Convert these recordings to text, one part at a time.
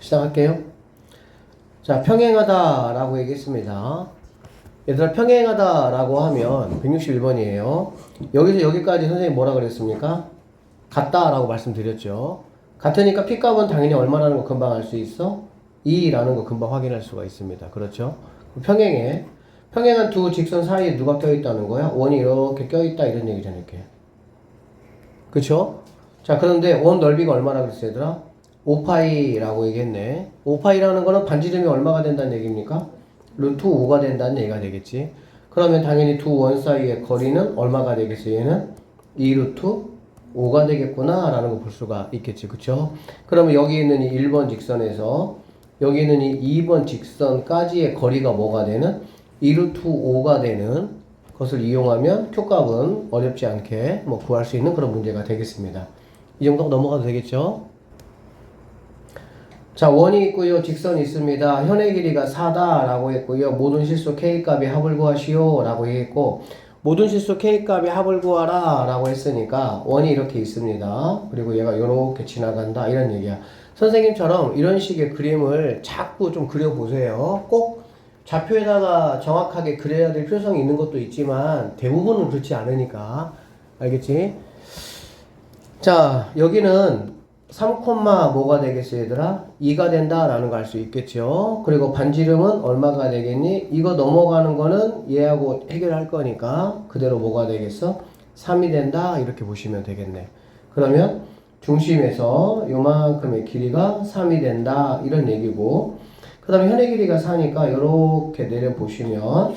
시작할게요. 자, 평행하다 라고 얘기했습니다. 얘들아, 평행하다 라고 하면 161번이에요. 여기서 여기까지 선생님 뭐라 그랬습니까? 같다 라고 말씀드렸죠. 같으니까 P값은 당연히 얼마라는 거 금방 알 수 있어? 2라는 거 금방 확인할 수가 있습니다. 그렇죠? 평행한 두 직선 사이에 누가 껴있다는 거야? 원이 이렇게 껴있다 이런 얘기잖아요. 이렇게. 그쵸? 자, 그런데 원 넓이가 얼마나 그랬어요, 얘들아? 5파이라고 얘기했네. 5파이라는 거는 반지름이 얼마가 된다는 얘기입니까? 루트 5가 된다는 얘기가 되겠지. 그러면 당연히 두 원 사이의 거리는 얼마가 되겠어요? 얘는 2루트 5가 되겠구나 라는 거 볼 수가 있겠지. 그쵸? 그러면 여기 있는 이 1번 직선에서 여기 있는 이 2번 직선까지의 거리가 뭐가 되는? 2루트 5가 되는 것을 이용하면 Q값은 어렵지 않게 구할 수 있는 그런 문제가 되겠습니다. 이 정도 넘어가도 되겠죠? 자, 원이 있고요. 직선이 있습니다. 현의 길이가 4다 라고 했고요. 모든 실수 K값의 합을 구하시오 라고 했고, 모든 실수 K값의 합을 구하라 라고 했으니까 원이 이렇게 있습니다. 그리고 얘가 이렇게 지나간다 이런 얘기야. 선생님처럼 이런 식의 그림을 자꾸 좀 그려보세요. 꼭 좌표에다가 정확하게 그려야 될 필요성이 있는 것도 있지만 대부분은 그렇지 않으니까. 알겠지? 자, 여기는 3, 뭐가 되겠어요, 얘들아? 2가 된다라는 걸 알 수 있겠죠? 그리고 반지름은 얼마가 되겠니? 이거 넘어가는 거는 얘하고 해결할 거니까 그대로 뭐가 되겠어? 3이 된다 이렇게 보시면 되겠네. 그러면 중심에서 요만큼의 길이가 3이 된다 이런 얘기고, 그 다음에 현의 길이가 4니까 이렇게 내려보시면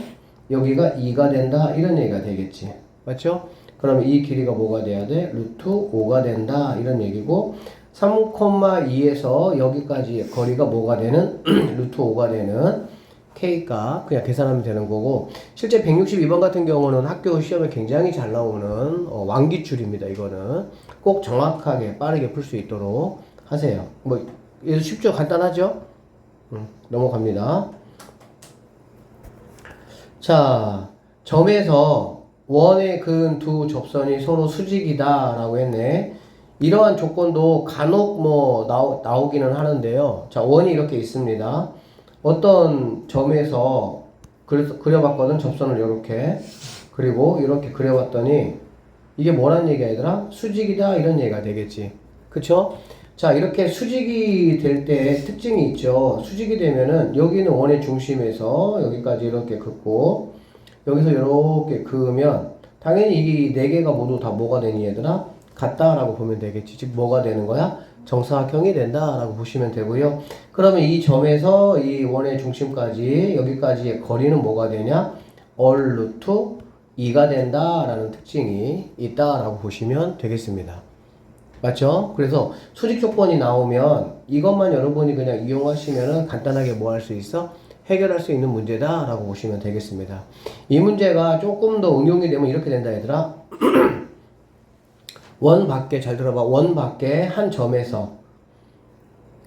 여기가 2가 된다 이런 얘기가 되겠지. 맞죠? 그러면 이 길이가 뭐가 돼야 돼? 루트 5가 된다 이런 얘기고, 3,2에서 여기까지 거리가 뭐가 되는? 루트 5가 되는 K값 그냥 계산하면 되는 거고, 실제 162번 같은 경우는 학교 시험에 굉장히 잘 나오는 완기출입니다. 이거는 꼭 정확하게 빠르게 풀 수 있도록 하세요. 얘도 쉽죠? 간단하죠? 넘어갑니다. 자, 점에서 원에 그은 두 접선이 서로 수직이다 라고 했네. 이러한 조건도 간혹 나오기는 하는데요. 자, 원이 이렇게 있습니다. 어떤 점에서 그려봤거든. 접선을 이렇게. 그리고 이렇게 그려봤더니 이게 뭐란 얘기야, 얘들아? 수직이다 이런 얘기가 되겠지. 그쵸? 자, 이렇게 수직이 될 때 특징이 있죠. 수직이 되면은 여기는 원의 중심에서 여기까지 이렇게 긋고 여기서 이렇게 그으면 당연히 이 네 개가 모두 다 뭐가 되니, 얘들아? 같다라고 보면 되겠지. 즉 뭐가 되는 거야? 정사각형이 된다라고 보시면 되고요. 그러면 이 점에서 이 원의 중심까지 여기까지의 거리는 뭐가 되냐? 얼 루트 2가 된다라는 특징이 있다라고 보시면 되겠습니다. 맞죠? 그래서 수직 조건이 나오면 이것만 여러분이 그냥 이용하시면은 간단하게 뭐 할 수 있어? 해결할 수 있는 문제다라고 보시면 되겠습니다. 이 문제가 조금 더 응용이 되면 이렇게 된다, 얘들아. 원 밖에, 잘 들어봐. 원 밖에 한 점에서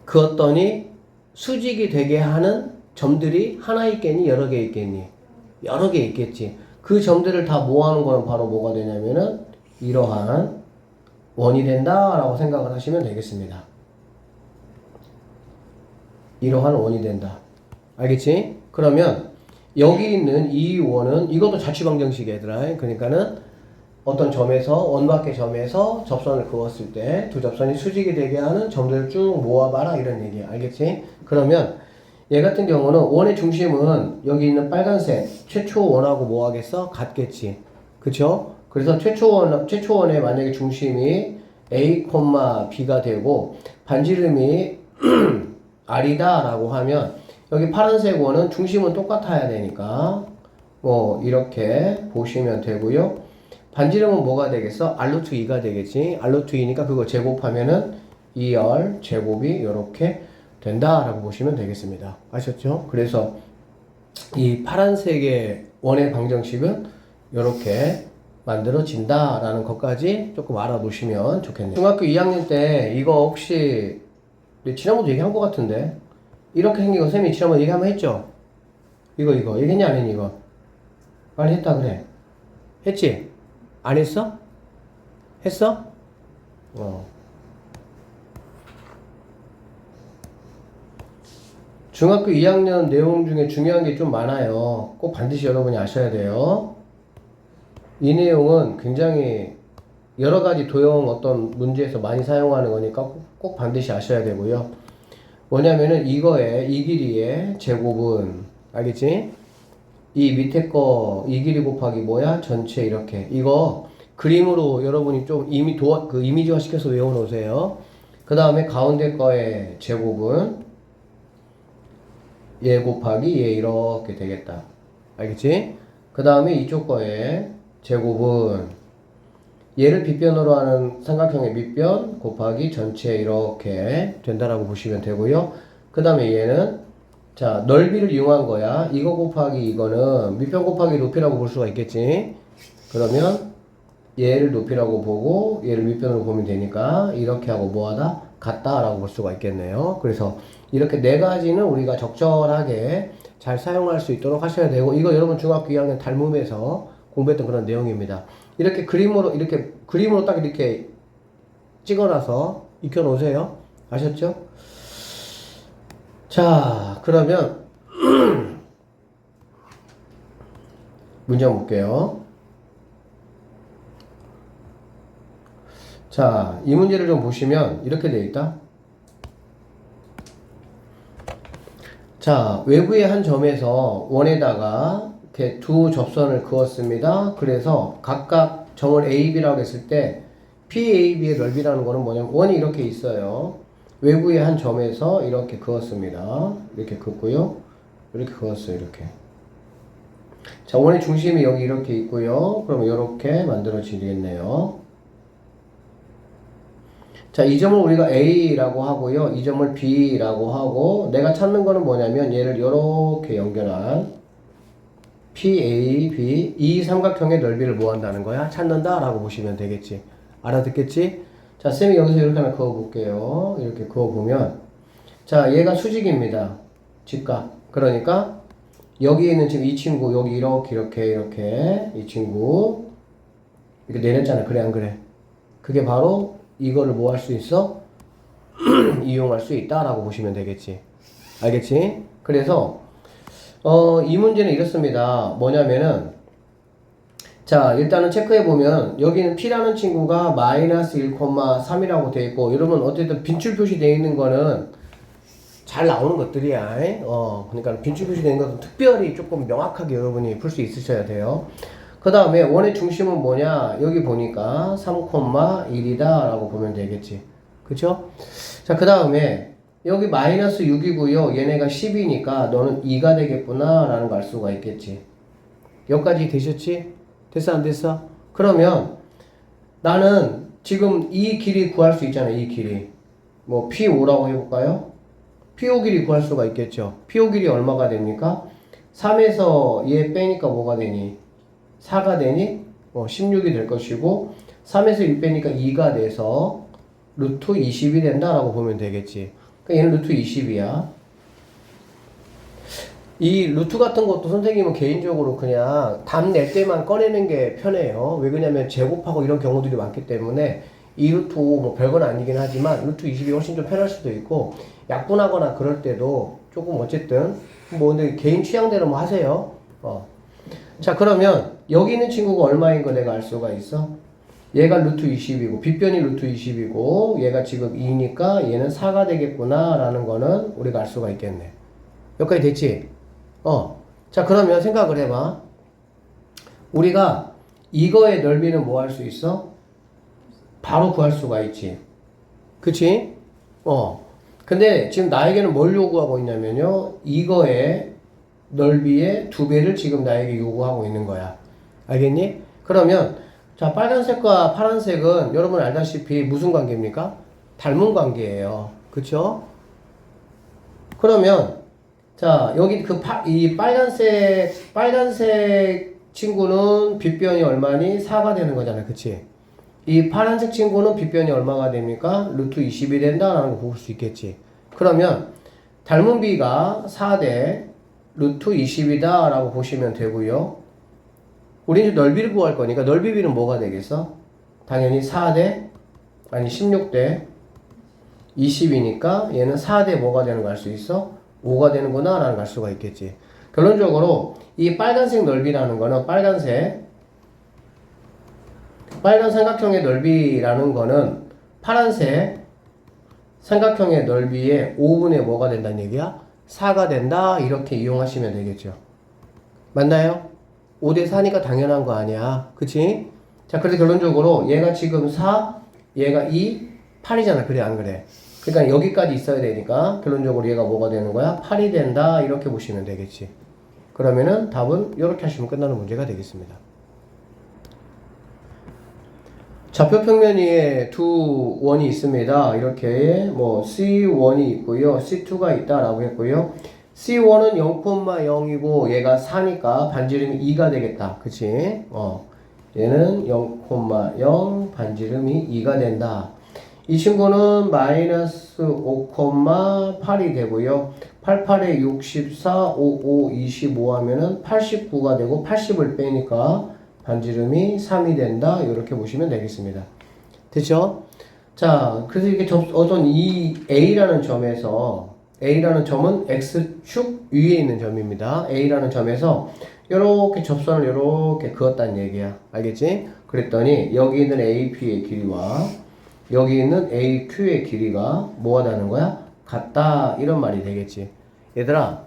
그었더니 수직이 되게 하는 점들이 하나 있겠니? 여러 개 있겠니? 여러 개 있겠지. 그 점들을 다 모아놓은 거는 바로 뭐가 되냐면은 이러한 원이 된다라고 생각을 하시면 되겠습니다. 이러한 원이 된다. 알겠지? 그러면 여기 있는 이 원은 이것도 자취방정식 얘들아. 그러니까는 어떤 점에서 원 밖의 점에서 접선을 그었을 때 두 접선이 수직이 되게 하는 점들을 쭉 모아봐라 이런 얘기야. 알겠지? 그러면 얘 같은 경우는 원의 중심은 여기 있는 빨간색 최초 원하고 뭐 하겠어? 같겠지. 그쵸? 그래서 최초원의 만약에 중심이 A, B가 되고 반지름이 R이다 라고 하면 여기 파란색 원은 중심은 똑같아야 되니까 이렇게 보시면 되고요. 반지름은 뭐가 되겠어? R루트 2가 되겠지. R루트 2니까 그거 제곱하면은 2R 제곱이 이렇게 된다라고 보시면 되겠습니다. 아셨죠? 그래서 이 파란색의 원의 방정식은 이렇게 만들어진다라는 것까지 조금 알아놓으시면 좋겠네요. 중학교 2학년 때 이거 혹시 지난번도 얘기한 것 같은데 이렇게 생긴 거 쌤이 지난번 얘기 한번 했죠? 이거 얘기했냐 안 했니 이거? 빨리 했다 그래. 했지? 안 했어? 했어? 중학교 2학년 내용 중에 중요한 게 좀 많아요. 꼭 반드시 여러분이 아셔야 돼요. 이 내용은 굉장히 여러 가지 도형 어떤 문제에서 많이 사용하는 거니까 꼭 반드시 아셔야 되고요. 뭐냐면은 이거에 이 길이의 제곱은 알겠지? 이 밑에 거 이 길이 곱하기 뭐야? 전체 이렇게 이거 그림으로 여러분이 좀 이미 그 이미지화 시켜서 외워놓으세요. 그 다음에 가운데 거의 제곱은 얘 곱하기 얘 이렇게 되겠다. 알겠지? 그 다음에 이쪽 거의 제곱은 얘를 빗변으로 하는 삼각형의 밑변 곱하기 전체 이렇게 된다라고 보시면 되고요. 그 다음에 얘는 자 넓이를 이용한 거야. 이거 곱하기 이거는 밑변 곱하기 높이라고 볼 수가 있겠지. 그러면 얘를 높이라고 보고 얘를 밑변으로 보면 되니까 이렇게 하고 뭐하다? 같다라고 볼 수가 있겠네요. 그래서 이렇게 네 가지는 우리가 적절하게 잘 사용할 수 있도록 하셔야 되고 이거 여러분 중학교 2학년 달문에서 공부했던 그런 내용입니다. 이렇게 그림으로 딱 이렇게 찍어놔서 익혀 놓으세요. 아셨죠? 자, 그러면 문제 한번 볼게요. 자, 이 문제를 좀 보시면 이렇게 되어 있다. 자, 외부의 한 점에서 원에다가 이렇게 두 접선을 그었습니다. 그래서 각각 점을 A, B라고 했을 때 PAB의 넓이라는 거는 뭐냐면 원이 이렇게 있어요. 외부의 한 점에서 이렇게 그었습니다. 이렇게 긋고요. 이렇게 그었어요. 이렇게. 자, 원의 중심이 여기 이렇게 있고요. 그럼 이렇게 만들어지겠네요. 자, 이 점을 우리가 A라고 하고요. 이 점을 B라고 하고 내가 찾는 거는 뭐냐면 얘를 이렇게 연결한 PAB 이 삼각형의 넓이를 뭐 한다는 거야? 찾는다 라고 보시면 되겠지. 알아듣겠지? 자, 쌤이 여기서 이렇게 하나 그어볼게요. 이렇게 그어보면 자, 얘가 수직입니다. 직각. 그러니까 여기 있는 지금 이 친구 여기 이렇게 이 친구 이렇게 내렸잖아. 그래 안 그래? 그게 바로 이거를 뭐 할 수 있어? 이용할 수 있다라고 보시면 되겠지. 알겠지? 그래서 이 문제는 이렇습니다. 뭐냐면은 자, 일단은 체크해 보면 여기는 P라는 친구가 마이너스 1,3이라고 되어 있고 여러분 어쨌든 빈출 표시되어 있는 거는 잘 나오는 것들이야. 그러니까 빈출 표시되어 있는 것은 특별히 조금 명확하게 여러분이 풀 수 있으셔야 돼요. 그 다음에 원의 중심은 뭐냐? 여기 보니까 3,1이다 라고 보면 되겠지. 그쵸? 자, 그 다음에 여기 마이너스 6이고요. 얘네가 10이니까 너는 2가 되겠구나 라는 걸 알 수가 있겠지. 여기까지 되셨지? 됐어 안 됐어? 그러면 나는 지금 이 길이 구할 수 있잖아요. 이 길이. 뭐 P5라고 해볼까요? P5 길이 구할 수가 있겠죠. P5 길이 얼마가 됩니까? 3에서 얘 빼니까 뭐가 되니? 4가 되니 16이 될 것이고 3에서 1 빼니까 2가 돼서 루트 20이 된다라고 보면 되겠지. 그러니까 얘는 루트 20이야. 이 루트 같은 것도 선생님은 개인적으로 그냥 답 낼 때만 꺼내는 게 편해요. 왜 그러냐면 제곱하고 이런 경우들이 많기 때문에 이 루트 5 뭐 별건 아니긴 하지만 루트 20이 훨씬 좀 편할 수도 있고 약분하거나 그럴 때도 조금 어쨌든 뭐 근데 개인 취향대로 뭐 하세요. 자, 그러면 여기 있는 친구가 얼마인 거 내가 알 수가 있어? 얘가 루트 20이고 빗변이 루트 20이고 얘가 지금 2니까 얘는 4가 되겠구나 라는 거는 우리가 알 수가 있겠네. 여기까지 됐지? 자, 그러면 생각을 해봐. 우리가 이거의 넓이는 뭐 할 수 있어? 바로 구할 수가 있지. 그치? 근데 지금 나에게는 뭘 요구하고 있냐면요. 이거의 넓이의 2배를 지금 나에게 요구하고 있는 거야. 알겠니? 그러면 자, 빨간색과 파란색은 여러분 알다시피 무슨 관계입니까? 닮은 관계예요. 그쵸? 그러면 자, 여기 이 빨간색 친구는 빗변이 얼마니? 4가 되는 거잖아. 그치? 이 파란색 친구는 빗변이 얼마가 됩니까? 루트 20이 된다라는 거 볼 수 있겠지. 그러면 닮은 비가 4대 루트 20이다 라고 보시면 되고요. 우리 이제 넓이를 구할 거니까 넓이 비는 뭐가 되겠어? 당연히 4대 아니 16대 20이니까 얘는 4대 뭐가 되는 거 알 수 있어? 5가 되는구나 라는 걸 알 수가 있겠지. 결론적으로 이 빨간색 넓이라는 거는 빨간 삼각형의 넓이라는 거는 파란색 삼각형의 넓이의 5분의 뭐가 된다는 얘기야? 4가 된다 이렇게 이용하시면 되겠죠. 맞나요? 5대 4니까 당연한 거 아니야. 그치? 자, 그래서 결론적으로 얘가 지금 4, 얘가 2, 8이잖아. 그래 안 그래? 그러니까 여기까지 있어야 되니까 결론적으로 얘가 뭐가 되는 거야? 8이 된다 이렇게 보시면 되겠지. 그러면은 답은 이렇게 하시면 끝나는 문제가 되겠습니다. 좌표 평면 위에 두 원이 있습니다. 이렇게 뭐 C1이 있고요. C2가 있다라고 했고요. C1은 0,0이고 얘가 4니까 반지름이 2가 되겠다. 그치? 얘는 0,0 반지름이 2가 된다. 이 친구는 마이너스 5,8이 되고요. 88에 64, 55, 25 하면은 89가 되고 80을 빼니까 반지름이 3이 된다. 이렇게 보시면 되겠습니다. 됐죠? 자, 그래서 이게 어떤 이 A라는 점에서 A라는 점은 X축 위에 있는 점입니다. A라는 점에서 이렇게 접선을 이렇게 그었다는 얘기야. 알겠지? 그랬더니 여기 있는 AP의 길이와 여기 있는 AQ의 길이가 뭐하다는 거야? 같다. 이런 말이 되겠지. 얘들아,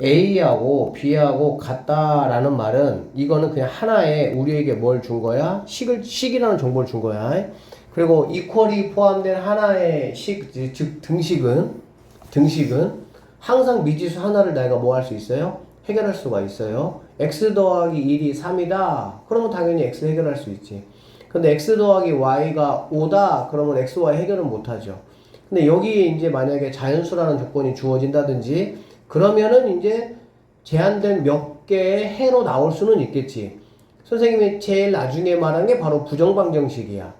A하고 B하고 같다라는 말은 이거는 그냥 하나의 우리에게 뭘 준 거야? 식이라는 정보를 준 거야. 그리고 이퀄이 포함된 하나의 즉 등식은 항상 미지수 하나를 내가 뭐 할 수 있어요? 해결할 수가 있어요. x 더하기 1이 3이다. 그러면 당연히 x 해결할 수 있지. 근데 x 더하기 y가 5다. 그러면 x, y 해결은 못하죠. 근데 여기에 이제 만약에 자연수라는 조건이 주어진다든지 그러면은 이제 제한된 몇 개의 해로 나올 수는 있겠지. 선생님이 제일 나중에 말한 게 바로 부정방정식이야.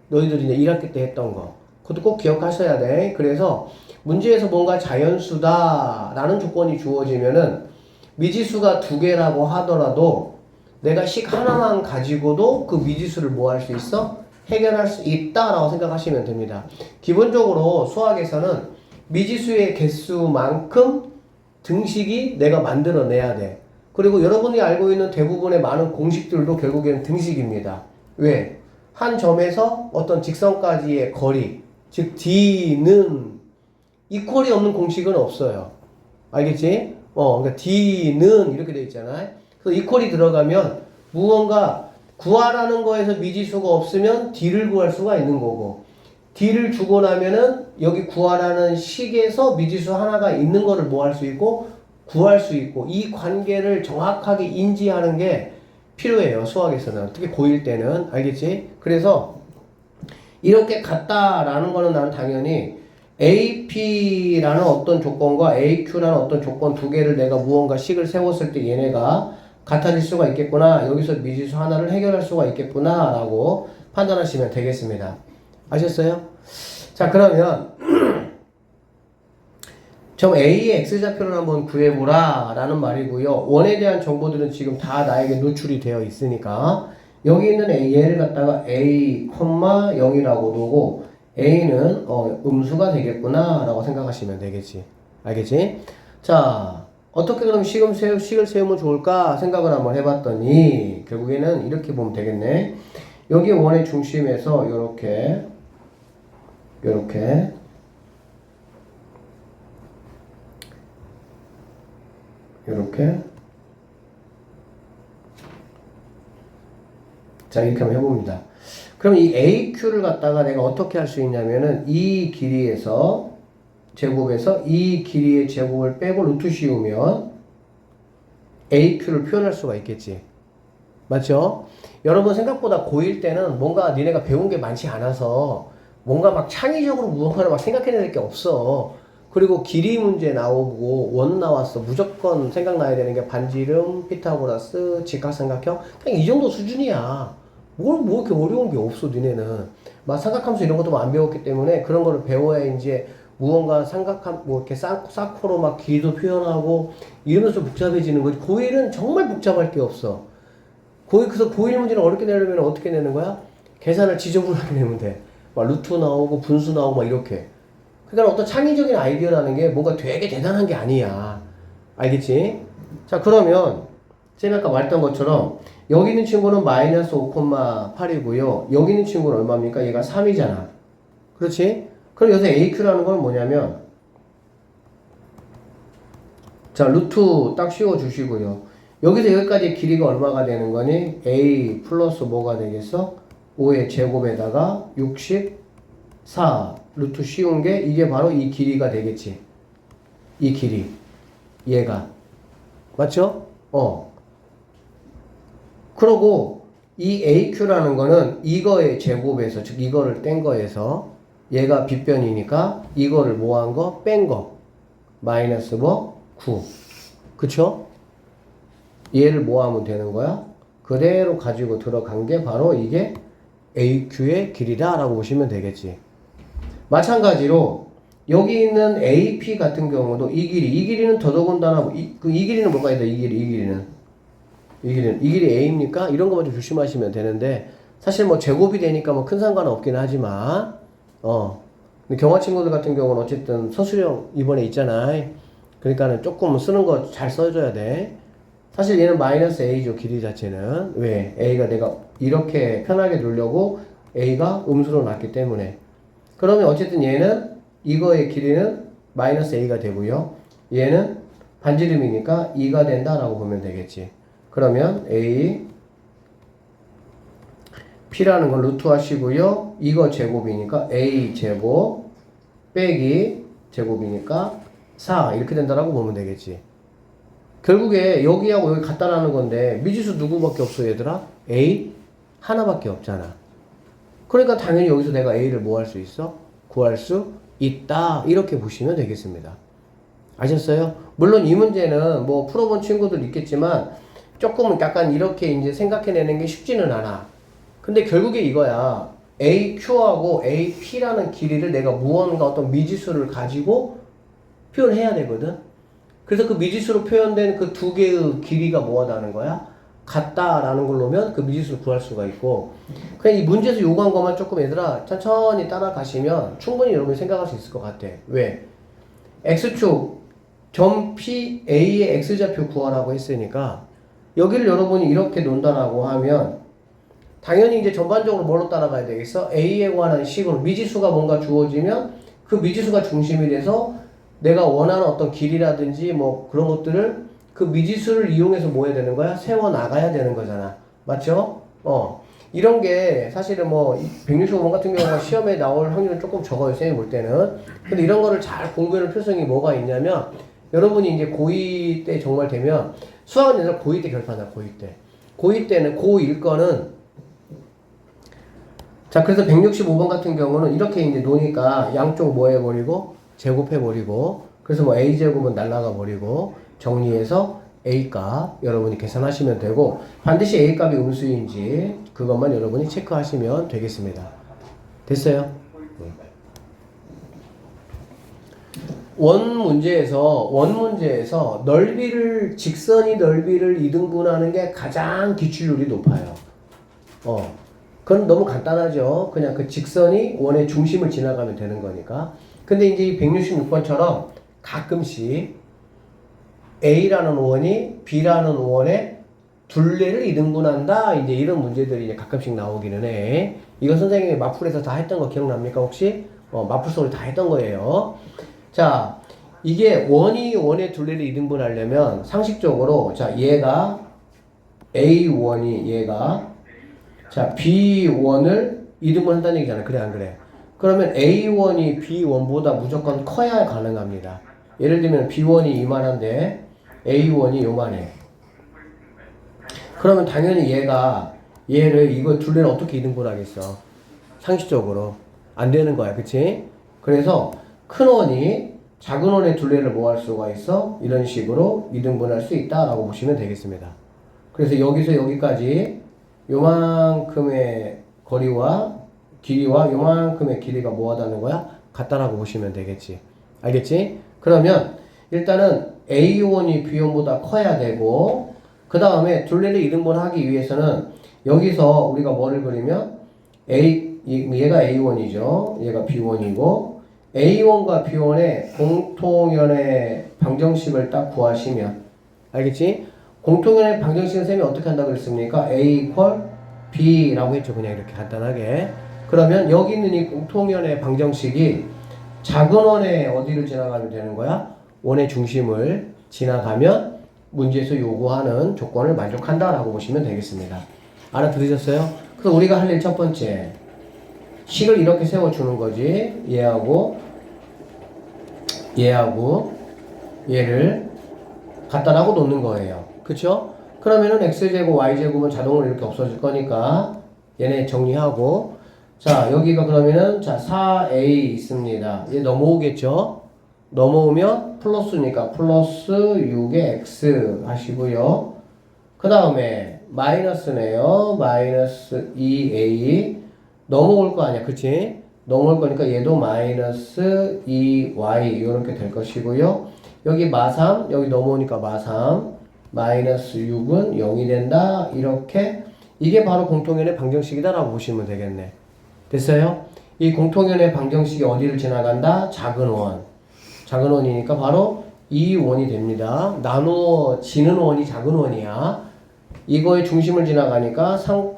너희들이 이제 1학기 때 했던 거. 그것도 꼭 기억하셔야 돼. 그래서 문제에서 뭔가 자연수다 라는 조건이 주어지면은 미지수가 2개라고 하더라도 내가 식 하나만 가지고도 그 미지수를 뭐 할 수 있어? 해결할 수 있다라고 생각하시면 됩니다. 기본적으로 수학에서는 미지수의 개수만큼 등식이 내가 만들어내야 돼. 그리고 여러분이 알고 있는 대부분의 많은 공식들도 결국에는 등식입니다. 왜? 한 점에서 어떤 직선까지의 거리, 즉 D는 이퀄이 없는 공식은 없어요. 알겠지? 그러니까 D는 이렇게 돼 있잖아요. 그래서 이퀄이 들어가면 무언가 구하라는 거에서 미지수가 없으면 D를 구할 수가 있는 거고 D를 주고 나면은 여기 구하라는 식에서 미지수 하나가 있는 거를 뭐 할 수 있고 구할 수 있고 이 관계를 정확하게 인지하는 게 필요해요. 수학에서는. 특히 고1 때는. 알겠지? 그래서 이렇게 같다라는 거는 나는 당연히 AP라는 어떤 조건과 AQ라는 어떤 조건 두 개를 내가 무언가 식을 세웠을 때 얘네가 같아질 수가 있겠구나. 여기서 미지수 하나를 해결할 수가 있겠구나 라고 판단하시면 되겠습니다. 아셨어요? 자, 그러면 점 A의 X좌표를 한번 구해보라 라는 말이고요. 원에 대한 정보들은 지금 다 나에게 노출이 되어 있으니까 여기 있는 얘를 갖다가 A, 0이라고 두고 A는 음수가 되겠구나 라고 생각하시면 되겠지. 알겠지? 자, 어떻게 그럼 식을 세우면 좋을까 생각을 한번 해봤더니 결국에는 이렇게 보면 되겠네. 여기 원의 중심에서 요렇게 자, 이렇게 한번 해봅니다. 그럼 이 AQ를 갖다가 내가 어떻게 할 수 있냐면은 이 길이에서 제곱에서 이 길이의 제곱을 빼고 루트 씌우면 AQ를 표현할 수가 있겠지. 맞죠? 여러분 생각보다 고1 때는 뭔가 니네가 배운 게 많지 않아서 뭔가 막 창의적으로 무언가를 막 생각해낼 게 없어. 그리고 길이 문제 나오고 원 나왔어. 무조건 생각나야 되는 게 반지름, 피타고라스, 직각삼각형. 그냥 이 정도 수준이야. 뭐 이렇게 어려운 게 없어, 니네는. 막 삼각함수 이런 것도 안 배웠기 때문에 그런 거를 배워야 이제 무언가 뭐 이렇게 사코로 막 길이도 표현하고 이러면서 복잡해지는 거지. 고1은 정말 복잡할 게 없어. 그래서 고1 문제는 어렵게 내려면 어떻게 내는 거야? 계산을 지저분하게 내면 돼. 막 루트 나오고 분수 나오고 막 이렇게. 그러니까 어떤 창의적인 아이디어라는 게 뭔가 되게 대단한 게 아니야. 알겠지? 자, 그러면 쌤이 아까 말했던 것처럼 여기 있는 친구는 마이너스 5,8이고요. 여기 있는 친구는 얼마입니까? 얘가 3이잖아. 그렇지? 그럼 여기서 AQ라는 건 뭐냐면 자, 루트 딱 씌워주시고요. 여기서 여기까지 길이가 얼마가 되는 거니? A 플러스 뭐가 되겠어? 5의 제곱에다가 64 루트 씌운 게 이게 바로 이 길이가 되겠지. 이 길이. 얘가. 맞죠? 그러고 이 AQ라는 거는 이거의 제곱에서, 즉 이거를 뗀 거에서 얘가 빗변이니까 이거를 뭐 한 거? 뺀 거. 마이너스 뭐? 9. 그쵸? 얘를 뭐 하면 되는 거야? 그대로 가지고 들어간 게 바로 이게 AQ의 길이다 라고 보시면 되겠지. 마찬가지로 여기 있는 AP 같은 경우도 이 길이는 더더군다나 이 길이는 뭐가 있다? 이 길이 A입니까? 이런 것만 좀 조심하시면 되는데 사실 뭐 제곱이 되니까 뭐 큰 상관은 없긴 하지만 근데 경화 친구들 같은 경우는 어쨌든 서술형 이번에 있잖아. 그러니까는 조금 쓰는 거 잘 써줘야 돼. 사실 얘는 마이너스 A죠, 길이 자체는. 왜? A가 내가 이렇게 편하게 두려고 A가 음수로 놨기 때문에. 그러면 어쨌든 얘는 이거의 길이는 마이너스 A가 되고요. 얘는 반지름이니까 2가 된다라고 보면 되겠지. 그러면 A P라는 걸 루트 하시고요. 이거 제곱이니까 A 제곱 빼기 제곱이니까 4 이렇게 된다라고 보면 되겠지. 결국에 여기하고 여기 같다라는 건데 미지수 누구밖에 없어 얘들아? A 하나밖에 없잖아. 그러니까 당연히 여기서 내가 A를 뭐 할 수 있어? 구할 수 있다 이렇게 보시면 되겠습니다. 아셨어요? 물론 이 문제는 뭐 풀어본 친구들 있겠지만 조금은 약간 이렇게 이제 생각해내는 게 쉽지는 않아. 근데 결국에 이거야. AQ하고 AP라는 길이를 내가 무언가 어떤 미지수를 가지고 표현해야 되거든. 그래서 그 미지수로 표현된 그 두 개의 길이가 뭐하다는 거야? 같다라는 걸 놓으면 그 미지수를 구할 수가 있고 그냥 이 문제에서 요구한 것만 조금 얘들아 천천히 따라가시면 충분히 여러분이 생각할 수 있을 것 같아. 왜? X축 점 P A의 X좌표 구하라고 했으니까 여기를 여러분이 이렇게 논다라고 하면 당연히 이제 전반적으로 뭘로 따라가야 되겠어? A에 관한 식으로 미지수가 뭔가 주어지면 그 미지수가 중심이 돼서 내가 원하는 어떤 길이라든지 뭐 그런 것들을 그 미지수를 이용해서 뭐 해야 되는 거야? 세워 나가야 되는 거잖아. 맞죠? 이런 게 사실은 뭐 165번 같은 경우가 시험에 나올 확률은 조금 적어요. 쌤이 볼 때는. 근데 이런 거를 잘 공부해놓은 필성이 뭐가 있냐면 여러분이 이제 고2 때 정말 되면 수학은 얘들 고2 때 결판나 고2 때. 고2 때는 고1 거는 자 그래서 165번 같은 경우는 이렇게 이제 노니까 양쪽 뭐 해버리고 제곱해버리고 그래서 뭐 A제곱은 날라가 버리고 정리해서 A값 여러분이 계산하시면 되고 반드시 A값이 음수인지 그것만 여러분이 체크하시면 되겠습니다. 됐어요? 원 문제에서 넓이를 직선이 넓이를 2등분하는 게 가장 기출률이 높아요. 그건 너무 간단하죠. 그냥 그 직선이 원의 중심을 지나가면 되는 거니까. 근데 이제 이 166번처럼 가끔씩 A라는 원이 B라는 원의 둘레를 2등분한다. 이제 이런 문제들이 이제 가끔씩 나오기는 해. 이거 선생님이 마풀에서 다 했던 거 기억납니까 혹시? 마풀 수업을 다 했던 거예요. 자, 이게 원이 원의 둘레를 2등분 하려면 상식적으로 자, 얘가 A1이 얘가 자, B1을 2등분 한다는 얘기잖아요. 그래 안 그래? 그러면 A1이 B1보다 무조건 커야 가능합니다. 예를 들면 B1이 이만한데 A1이 요만해. 그러면 당연히 얘를 이거 둘레를 어떻게 2등분 하겠어? 상식적으로 안 되는 거야. 그치? 그래서 큰 원이 작은 원의 둘레를 뭐 할 수가 있어? 이런 식으로 2등분 할 수 있다라고 보시면 되겠습니다. 그래서 여기서 여기까지 요만큼의 거리와 길이와 요만큼의 길이가 뭐 하다는 거야? 같다라고 보시면 되겠지. 알겠지? 그러면 일단은 A1이 B1보다 커야 되고 그 다음에 둘레를 2등분 하기 위해서는 여기서 우리가 뭐를 그리면 얘가 A1이죠. 얘가 B1이고 A1과 B1의 공통연의 방정식을 딱 구하시면 알겠지? 공통연의 방정식은 쌤이 어떻게 한다고 그랬습니까? A equal B라고 했죠. 그냥 이렇게 간단하게. 그러면 여기 있는 이 공통연의 방정식이 작은 원의 어디를 지나가면 되는 거야? 원의 중심을 지나가면 문제에서 요구하는 조건을 만족한다라고 보시면 되겠습니다. 알아들으셨어요? 그래서 우리가 할 일 첫 번째, 식을 이렇게 세워주는 거지. 얘하고 얘를 갖다라고 놓는 거예요. 그쵸? 그러면은 x제곱 y제곱은 자동으로 이렇게 없어질 거니까 얘네 정리하고, 자 여기가 그러면은 자 4a 있습니다. 얘 넘어오겠죠? 넘어오면 플러스니까 플러스 6의 x 하시고요. 그 다음에 마이너스네요. 마이너스 2a 넘어올 거 아니야. 그치? 넘어올 거니까 얘도 마이너스 2y 이렇게 될 것이고요. 여기 마삼, 여기 넘어오니까 마삼, 마이너스 6은 0이 된다. 이렇게 이게 바로 공통연의 방정식이다 라고 보시면 되겠네. 됐어요? 이 공통연의 방정식이 어디를 지나간다? 작은 원. 작은 원이니까 바로 이 원이 됩니다. 나누어지는 원이 작은 원이야. 이거의 중심을 지나가니까 3,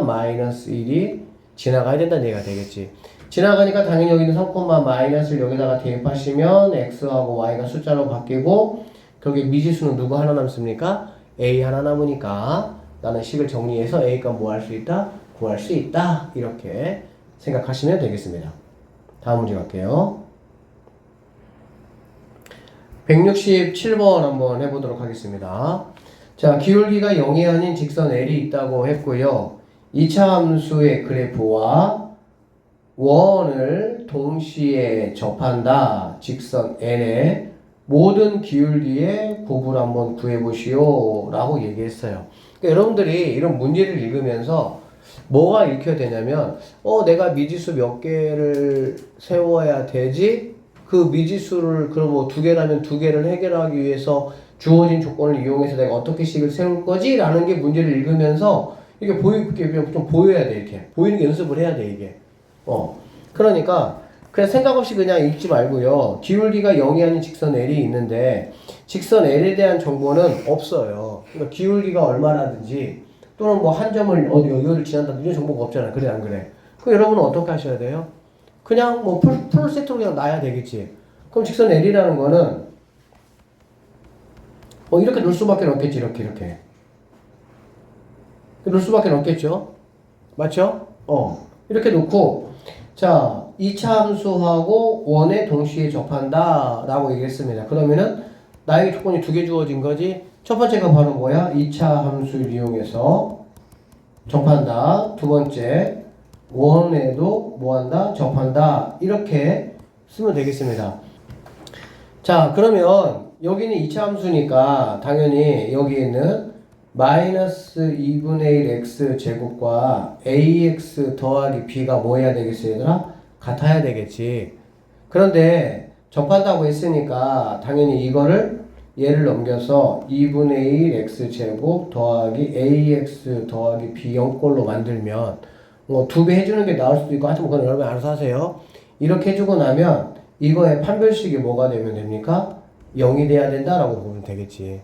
마이너스 1이 지나가야 된다는 얘기가 되겠지. 지나가니까 당연히 여기는 3, 마이너스를 여기다가 대입하시면 x하고 y가 숫자로 바뀌고, 거기 미지수는 누구 하나 남습니까? a 하나 남으니까 나는 식을 정리해서 a가 뭐 할 수 있다? 구할 수 있다. 이렇게 생각하시면 되겠습니다. 다음 문제 갈게요. 167번 한번 해보도록 하겠습니다. 자, 기울기가 0이 아닌 직선 L이 있다고 했고요. 2차 함수의 그래프와 원을 동시에 접한다. 직선 L의 모든 기울기의 곱을 한번 구해보시오 라고 얘기했어요. 그러니까 여러분들이 이런 문제를 읽으면서 뭐가 읽혀야 되냐면 내가 미지수 몇 개를 세워야 되지? 그 미지수를 그럼 뭐 두 개라면 두 개를 해결하기 위해서 주어진 조건을 이용해서 내가 어떻게 식을 세울 거지? 라는 게 문제를 읽으면서 이게 좀 보여야 돼. 이렇게 보이는 게 연습을 해야 돼. 이게 그러니까 그냥 생각 없이 그냥 읽지 말고요. 기울기가 0이 아닌 직선 L이 있는데 직선 L에 대한 정보는 없어요. 그러니까 기울기가 얼마라든지 또는 뭐 한 점을 여기를 지난다 이런 정보가 없잖아. 그래 안 그래? 그럼 여러분은 어떻게 하셔야 돼요? 그냥 뭐 풀 세트로 그냥 놔야 되겠지. 그럼 직선 L이라는 거는 이렇게 놓을 수밖에 없겠지. 이렇게 놓을 수밖에 없겠죠. 맞죠? 이렇게 놓고, 자 2차 함수하고 원에 동시에 접한다 라고 얘기했습니다. 그러면은 나에게 조건이 두 개 주어진 거지. 첫 번째가 바로 뭐야? 2차 함수를 이용해서 접한다. 두 번째 원에도 뭐한다? 접한다. 이렇게 쓰면 되겠습니다. 자 그러면 여기는 2차 함수니까 당연히 여기에는 마이너스 2분의 1 x 제곱과 ax 더하기 b가 뭐 해야 되겠어요 얘들아? 같아야 되겠지. 그런데 접한다고 했으니까 당연히 이거를 얘를 넘겨서 2분의 1 x 제곱 더하기 ax 더하기 b 0꼴로 만들면 뭐 2배 해주는 게 나을 수도 있고 하여튼 그건 여러분이 알아서 하세요. 이렇게 해주고 나면 이거의 판별식이 뭐가 되면 됩니까? 0이 돼야 된다라고 보면 되겠지.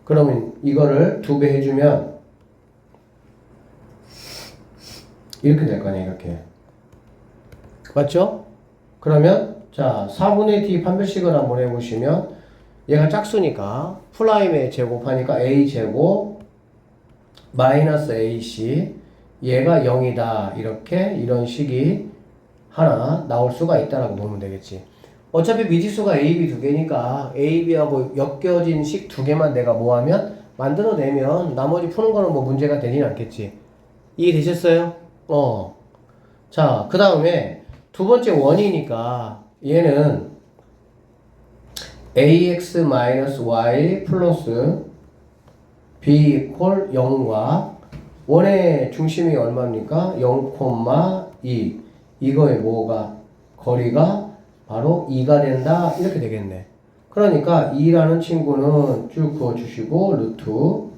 그러면 이거를 2배 해주면 이렇게 될 거 아니야. 이렇게 맞죠? 그러면 자 4분의 t 판별식을 한번 해보시면 얘가 짝수니까 프라임에 제곱하니까 a제곱 마이너스 ac 얘가 0이다. 이런 식이 하나 나올 수가 있다라고 보면 되겠지. 어차피 미지수가 a, b 두 개니까 a, b하고 엮여진 식 두 개만 내가 뭐하면 만들어내면 나머지 푸는 거는 뭐 문제가 되진 않겠지. 이해되셨어요? 자, 그 다음에 두 번째 원이니까 얘는 ax-y 플러스 b 이퀄 0과 원의 중심이 얼마입니까? 0,2 이거의 뭐가 거리가 바로 2가 된다 이렇게 되겠네. 그러니까 2라는 친구는 쭉 그어주시고 루트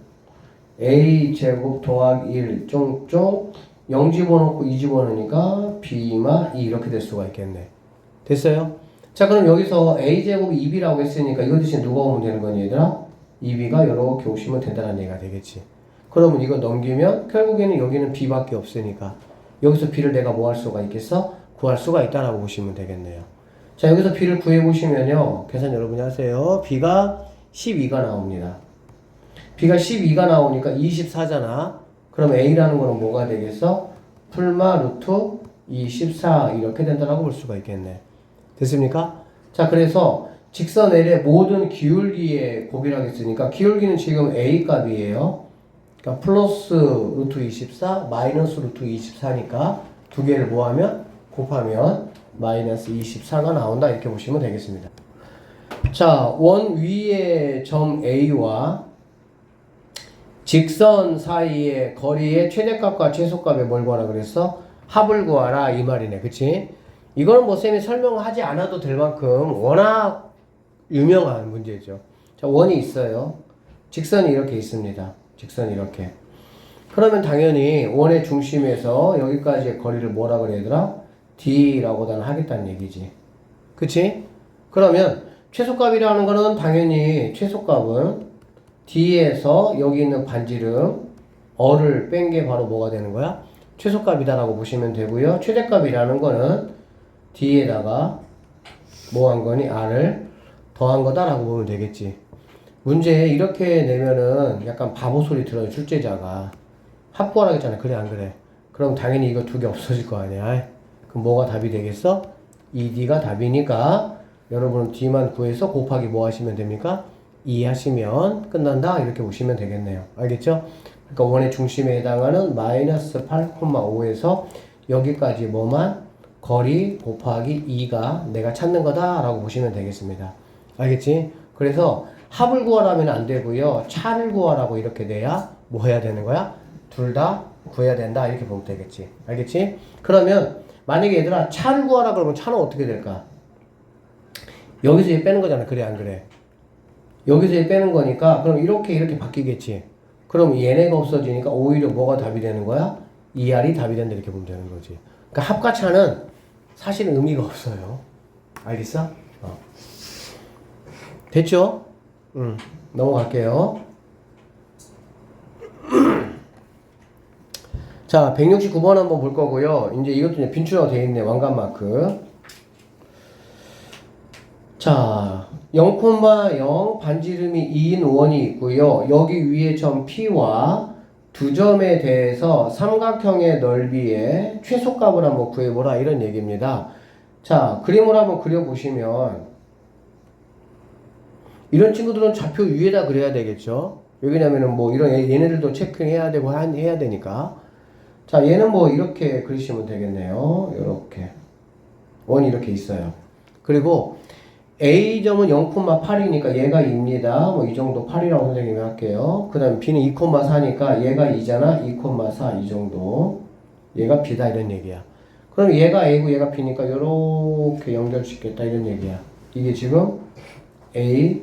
a 제곱 더하기 1 쫑쫑 0 집어넣고 2 집어넣으니까 b마 2 이렇게 될 수가 있겠네. 됐어요? 자, 그럼 여기서 a제곱 2b라고 했으니까 이거 대신 누가 오면 되는 거니, 얘들아? 2b가 이렇게 오시면 된다는 얘기가 되겠지. 그러면 이거 넘기면 결국에는 여기는 b밖에 없으니까 여기서 b를 내가 뭐 할 수가 있겠어? 구할 수가 있다라고 보시면 되겠네요. 자, 여기서 b를 구해보시면요. 계산 여러분이 하세요. b가 12가 나옵니다. b가 12가 나오니까 24잖아. 그럼 a라는 거는 뭐가 되겠어? 풀마 루트 24 이렇게 된다라고 볼 수가 있겠네. 됐습니까? 자, 그래서 직선 L의 모든 기울기의 곱이라고 했으니까 기울기는 지금 A 값이에요. 그러니까 플러스 루트 24 마이너스 루트 24니까 두 개를 뭐하면 곱하면 마이너스 24가 나온다 이렇게 보시면 되겠습니다. 자, 원 위의 점 A와 직선 사이의 거리의 최대값과 최소값에 뭘 구하라 그랬어? 합을 구하라 이 말이네. 그치? 이거는 뭐 쌤이 설명하지 않아도 될 만큼 워낙 유명한 문제죠. 자, 원이 있어요. 직선이 이렇게 있습니다. 직선이 이렇게. 그러면 당연히 원의 중심에서 여기까지의 거리를 뭐라 그래야 되더라? D라고 난 하겠다는 얘기지. 그치? 그러면 최소값이라는 거는 당연히 최소값은 D에서 여기 있는 반지름 어를 뺀 게 바로 뭐가 되는 거야? 최소값이다라고 보시면 되고요. 최대값이라는 거는 D에다가 뭐 한 거니? R을 더한 거다라고 보면 되겠지. 문제 이렇게 내면은 약간 바보 소리 들어요. 출제자가. 합부하라 했잖아. 그래 안 그래? 그럼 당연히 이거 두 개 없어질 거 아니야. 그럼 뭐가 답이 되겠어? 2D가 답이니까 여러분은 D만 구해서 곱하기 뭐 하시면 됩니까? 2 하시면 끝난다 이렇게 보시면 되겠네요. 알겠죠? 그러니까 원의 중심에 해당하는 마이너스 8,5에서 여기까지 뭐만? 거리 곱하기 2가 내가 찾는 거다 라고 보시면 되겠습니다. 알겠지? 그래서 합을 구하라면 안 되고요. 차를 구하라고 이렇게 돼야 뭐 해야 되는 거야? 둘 다 구해야 된다 이렇게 보면 되겠지. 알겠지? 그러면 만약에 얘들아 차를 구하라 그러면 차는 어떻게 될까? 여기서 얘 빼는 거잖아. 그래 안 그래? 여기서 얘 빼는 거니까 그럼 이렇게 바뀌겠지. 그럼 얘네가 없어지니까 오히려 뭐가 답이 되는 거야? 2R이 답이 된다 이렇게 보면 되는 거지. 그러니까 합과 차는 사실은 의미가 없어요. 알겠어? 됐죠? 넘어갈게요. 자, 169번 한번 볼 거고요. 이제 이것도 이제 빈출하고 되어 있네. 왕관 마크. 자, 0,0 반지름이 2인 원이 있고요. 여기 위에 점 P와 두 점에 대해서 삼각형의 넓이의 최소값을 한번 구해보라 이런 얘기입니다. 자, 그림을 한번 그려보시면 이런 친구들은 좌표 위에다 그려야 되겠죠. 왜냐면은 뭐 이런 얘네들도 체크해야 되고 해야 되니까. 자, 얘는 뭐 이렇게 그리시면 되겠네요. 이렇게 원이 이렇게 있어요. 그리고 A점은 0,8이니까 얘가 2입니다. 뭐 이 정도 8이라고 선생님이 할게요. 그 다음에 B는 2,4니까 얘가 2잖아. 2,4 이 정도. 얘가 B다 이런 얘기야. 그럼 얘가 A고 얘가 B니까 이렇게 연결시켰다 이런 얘기야. 이게 지금 A,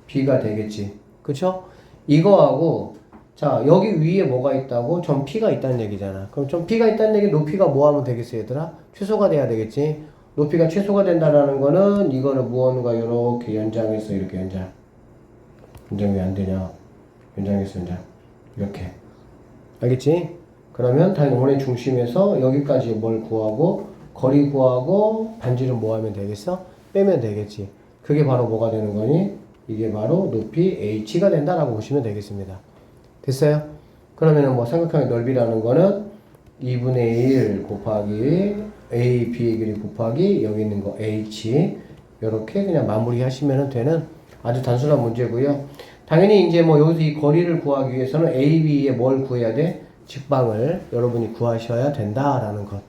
B가 되겠지. 그쵸? 이거하고 자, 여기 위에 뭐가 있다고? 점 P가 있다는 얘기잖아. 그럼 점 P가 있다는 얘기 높이가 뭐 하면 되겠어, 얘들아? 최소가 돼야 되겠지? 높이가 최소가 된다라는 거는 이거는 무언가 이렇게 연장해서 이렇게 연장. 연장 왜 안 되냐? 연장해서 연장. 이렇게. 알겠지? 그러면 당연히 원의 중심에서 여기까지 뭘 구하고 거리 구하고 반지름 뭐 하면 되겠어? 빼면 되겠지. 그게 바로 뭐가 되는 거니? 이게 바로 높이 H가 된다라고 보시면 되겠습니다. 됐어요? 그러면은 뭐 삼각형의 넓이라는 거는 2분의 1 곱하기 A, B의 길이 곱하기 여기 있는 거 H 이렇게 그냥 마무리 하시면 되는 아주 단순한 문제고요. 당연히 이제 뭐 여기서 이 거리를 구하기 위해서는 A, B에 뭘 구해야 돼? 직방을 여러분이 구하셔야 된다라는 것.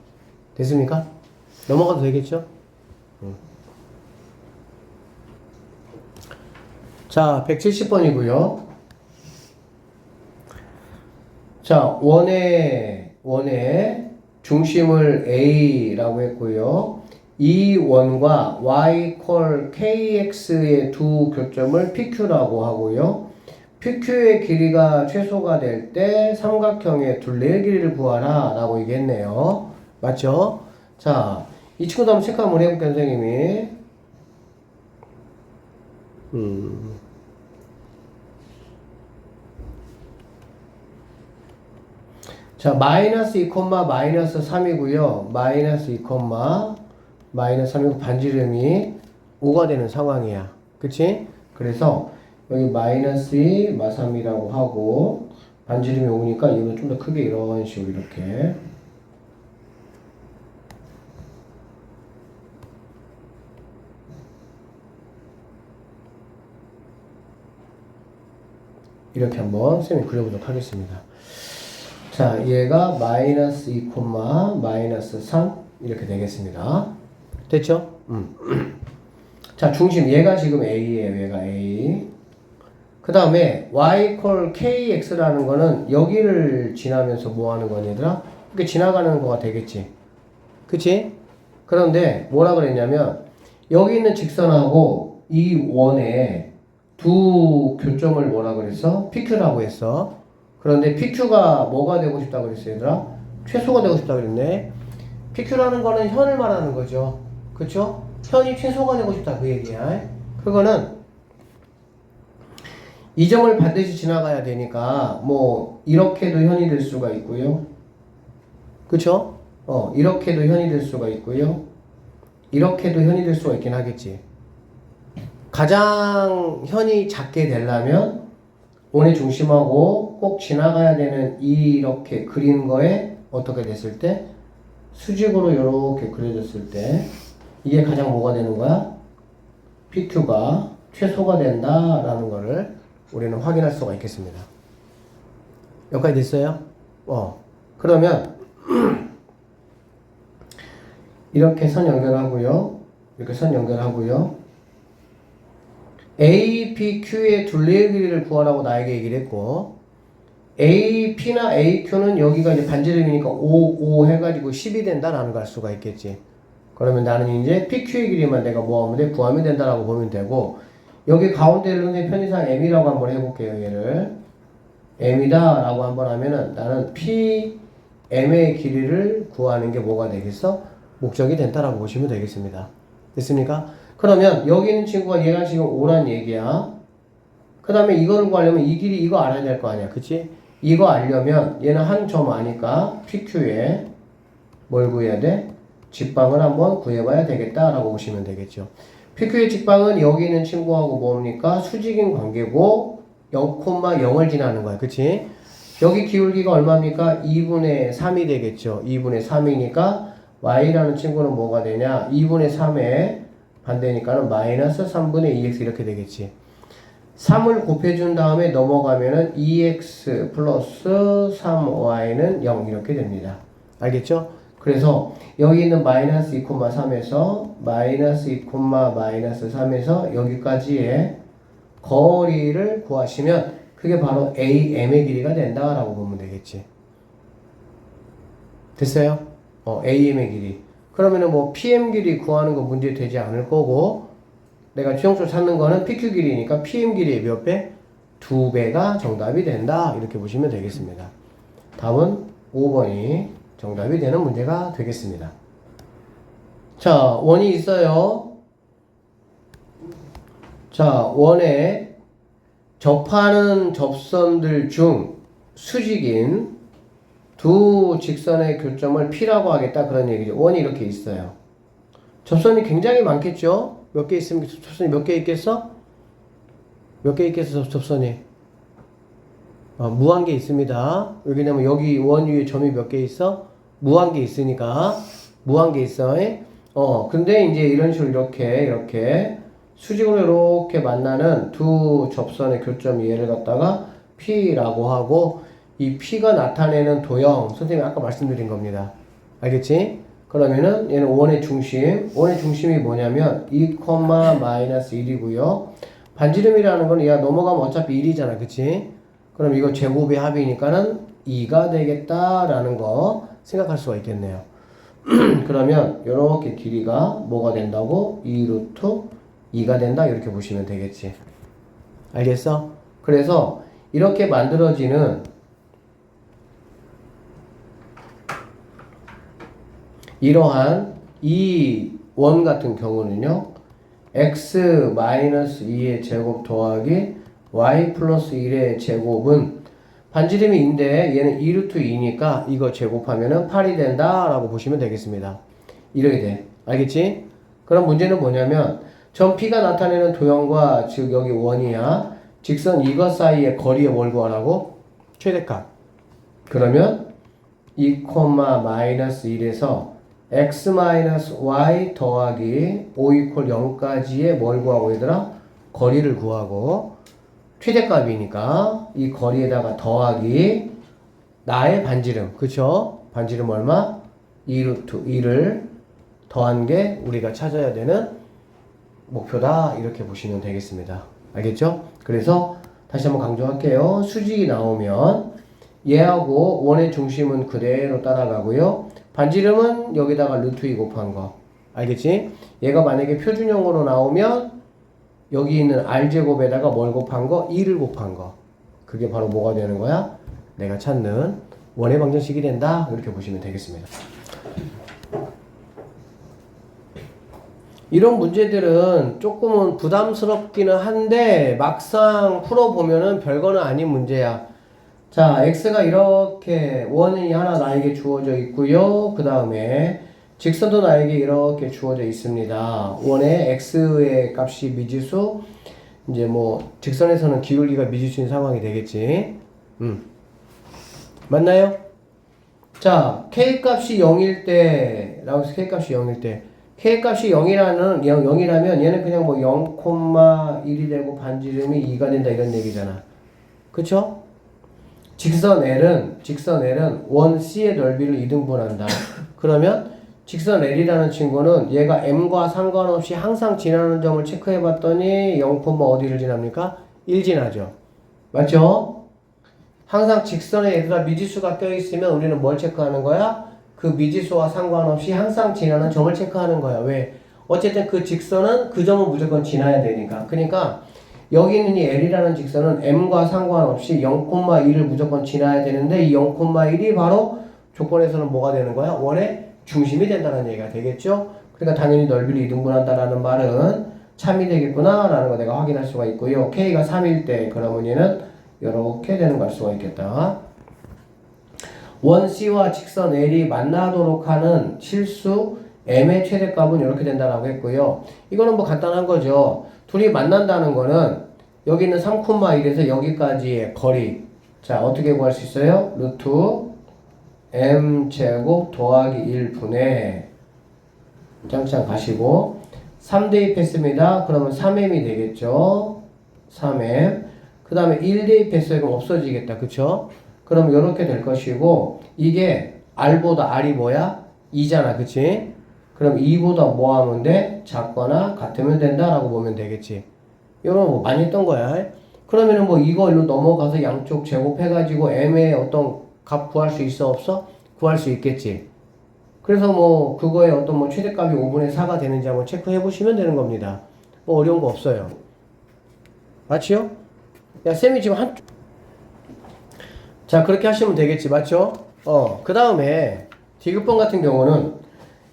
됐습니까? 넘어가도 되겠죠? 자, 170번이고요. 자, 원의 중심을 A라고 했고요. 이 원과 y kx의 두 교점을 PQ라고 하고요. PQ의 길이가 최소가 될 때 삼각형의 둘레의 길이를 구하라 라고 얘기했네요. 맞죠? 자, 이 친구도 한번 체크 한번 해볼게요, 선생님이. 자, 마이너스 2, 마이너스 3이고요. 마이너스 2, 마이너스 3이고 반지름이 5가 되는 상황이야. 그치? 그래서 여기 마이너스 2, 마 3이라고 하고 반지름이 5니까 이거는 좀 더 크게 이런 식으로 이렇게 이렇게 한번 쌤이 그려보도록 하겠습니다. 자, 얘가 마이너스 2, 마이너스 3 이렇게 되겠습니다. 됐죠? 자, 중심 얘가 지금 A예요. 얘가 A. 그 다음에 y 콜 kx라는 거는 여기를 지나면서 뭐 하는 거니 얘들아? 이렇게 지나가는 거가 되겠지. 그치? 그런데 뭐라 그랬냐면 여기 있는 직선하고 이 원에 두 교점을 뭐라 그랬어? PQ라고 했어. 그런데 PQ가 뭐가 되고 싶다고 그랬어 얘들아? 최소가 되고 싶다고 그랬네. PQ라는 거는 현을 말하는 거죠. 그쵸? 현이 최소가 되고 싶다 그 얘기야. 그거는 이 점을 반드시 지나가야 되니까 뭐 이렇게도 현이 될 수가 있고요. 그쵸? 이렇게도 현이 될 수가 있고요. 이렇게도 현이 될 수가 있긴 하겠지. 가장 현이 작게 되려면 원의 중심하고 꼭 지나가야 되는 이렇게 그린 거에 어떻게 됐을 때 수직으로 이렇게 그려졌을 때 이게 가장 뭐가 되는 거야? PQ가 최소가 된다라는 거를 우리는 확인할 수가 있겠습니다. 여기까지 됐어요? 그러면 이렇게 선 연결하고요. 이렇게 선 연결하고요. APQ의 둘레의 길이를 구하라고 나에게 얘기를 했고 AP나 AQ는 여기가 이제 반지름이니까 5, 5 해가지고 10이 된다라는 걸 알 수가 있겠지. 그러면 나는 이제 PQ의 길이만 내가 뭐하면 돼? 구하면 된다라고 보면 되고 여기 가운데를 놓는 편의상 M이라고 한번 해볼게요. 얘를 M이다 라고 한번 하면은 나는 PM의 길이를 구하는 게 뭐가 되겠어? 목적이 된다라고 보시면 되겠습니다. 됐습니까? 그러면 여기 있는 친구가 얘가 지금 5란 얘기야. 그 다음에 이거를 구하려면 이 길이 이거 알아야 될 거 아니야. 그치? 이거 알려면 얘는 한 점 아니까 PQ에 뭘 구해야 돼? 직방을 한번 구해봐야 되겠다라고 보시면 되겠죠. PQ의 직방은 여기 있는 친구하고 뭡니까? 수직인 관계고 0,0을 지나는 거야. 그치? 여기 기울기가 얼마입니까? 2분의 3이 되겠죠. 2분의 3이니까 y라는 친구는 뭐가 되냐? 2분의 3에 반대니까는 마이너스 3분의 2x 이렇게 되겠지. 3을 곱해준 다음에 넘어가면은 2x 플러스 3y는 0 이렇게 됩니다. 알겠죠? 그래서 여기 있는 마이너스 2,3에서 마이너스 2, 마이너스 3에서 여기까지의 거리를 구하시면 그게 바로 AM의 길이가 된다라고 보면 되겠지. 됐어요? AM의 길이. 그러면은 뭐 PM 길이 구하는 거 문제 되지 않을 거고 내가 최종적으로 찾는 거는 PQ 길이니까 PM 길이의 몇 배? 2배가 정답이 된다. 이렇게 보시면 되겠습니다. 답은 5번이 정답이 되는 문제가 되겠습니다. 자, 원이 있어요. 자, 원에 접하는 접선들 중 수직인 두 직선의 교점을 P라고 하겠다. 그런 얘기죠. 원이 이렇게 있어요. 접선이 굉장히 많겠죠? 몇 개 있으면 접선이 몇 개 있겠어? 몇 개 있겠어, 접선이? 무한 개 있습니다. 왜냐면 여기 원 위에 점이 몇 개 있어? 무한 개 있으니까. 무한 개 있어. 근데 이제 이런 식으로 이렇게 수직으로 이렇게 만나는 두 접선의 교점 얘를 갖다가 P라고 하고 이 P가 나타내는 도형, 선생님이 아까 말씀드린 겁니다. 알겠지? 그러면은 얘는 원의 중심이 뭐냐면 2, 마이너스 1이고요. 반지름이라는 건 얘가 넘어가면 어차피 1이잖아. 그치? 그럼 이거 제곱의 합이니까는 2가 되겠다라는 거 생각할 수가 있겠네요. 그러면 이렇게 길이가 뭐가 된다고? 2 루트 2가 된다. 이렇게 보시면 되겠지. 알겠어? 그래서 이렇게 만들어지는 이러한 이 원 같은 경우는요, x-2의 제곱 더하기 y 플러스 1의 제곱은 반지름이 2인데 얘는 2루트 2니까 이거 제곱하면은 8이 된다 라고 보시면 되겠습니다. 이렇게 돼. 알겠지? 그럼 문제는 뭐냐면 점 P가 나타내는 도형과 즉 여기 원이야 직선 이것 사이의 거리의 뭘 구하라고? 최대값. 그러면 2, 마이너스 1에서 x 마이너스 y 더하기 5 이퀄 0까지의 뭘 구하고 얘들아? 거리를 구하고 최대값이니까 이 거리에다가 더하기 나의 반지름. 그쵸? 반지름 얼마? 2루트 2를 더한 게 우리가 찾아야 되는 목표다. 이렇게 보시면 되겠습니다. 알겠죠? 그래서 다시 한번 강조할게요. 수직이 나오면 얘하고 원의 중심은 그대로 따라가고요. 반지름은 여기다가 루트 2 곱한 거. 알겠지? 얘가 만약에 표준형으로 나오면 여기 있는 r제곱에다가 뭘 곱한 거? 2를 곱한 거. 그게 바로 뭐가 되는 거야? 내가 찾는 원의 방정식이 된다. 이렇게 보시면 되겠습니다. 이런 문제들은 조금은 부담스럽기는 한데 막상 풀어보면은 별거는 아닌 문제야. 자, x가 이렇게 원이 하나 나에게 주어져 있고요. 그 다음에 직선도 나에게 이렇게 주어져 있습니다. 원의 x의 값이 미지수, 이제 뭐 직선에서는 기울기가 미지수인 상황이 되겠지. 맞나요? 자, k 값이 0일 때, 라고 해서 k 값이 0일 때, k 값이 0이라면 얘는 그냥 뭐 0,1이 되고 반지름이 2가 된다 이런 얘기잖아. 그쵸? 직선 L은 원 C의 넓이를 2등분한다. 그러면 직선 L이라는 친구는 얘가 M과 상관없이 항상 지나는 점을 체크해 봤더니 0, 어디를 지납니까? 1 지나죠. 맞죠? 항상 직선에 얘들아 미지수가 껴있으면 우리는 뭘 체크하는 거야? 그 미지수와 상관없이 항상 지나는 점을 체크하는 거야. 왜? 어쨌든 그 직선은 그 점을 무조건 지나야 되니까. 그러니까 여기 있는 이 L이라는 직선은 M과 상관없이 0,1을 무조건 지나야 되는데 이 0,1이 바로 조건에서는 뭐가 되는 거야? 원의 중심이 된다는 얘기가 되겠죠? 그러니까 당연히 넓이를 2등분한다라는 말은 참이 되겠구나 라는 거 내가 확인할 수가 있고요. K가 3일 때 그러면 얘는 이렇게 되는 걸 알 수가 있겠다. 원 C와 직선 L이 만나도록 하는 실수 M의 최대값은 이렇게 된다라고 했고요. 이거는 뭐 간단한 거죠. 둘이 만난다는 거는 여기 있는 3,1에서 여기까지의 거리. 자, 어떻게 구할 수 있어요? 루트 M 제곱 더하기 1분의 짱짱 가시고 3 대입했습니다. 그러면 3M이 되겠죠. 3M. 그 다음에 1 대입했어요. 그럼 없어지겠다. 그쵸? 그럼 이렇게 될 것이고 이게 R보다 R이 뭐야? 2잖아. 그치? 그럼 2보다 뭐 하면 돼? 작거나 같으면 된다라고 보면 되겠지. 이건 뭐 많이 했던 거야. 그러면은 뭐 이걸로 넘어가서 양쪽 제곱해가지고 M의 어떤 값 구할 수 있어? 없어? 구할 수 있겠지. 그래서 뭐 그거의 어떤 뭐 최대값이 5분의 4가 되는지 한번 체크해 보시면 되는 겁니다. 뭐 어려운 거 없어요. 맞지요? 야, 쌤이 지금 자, 그렇게 하시면 되겠지. 맞죠? 그 다음에 디귿번 같은 경우는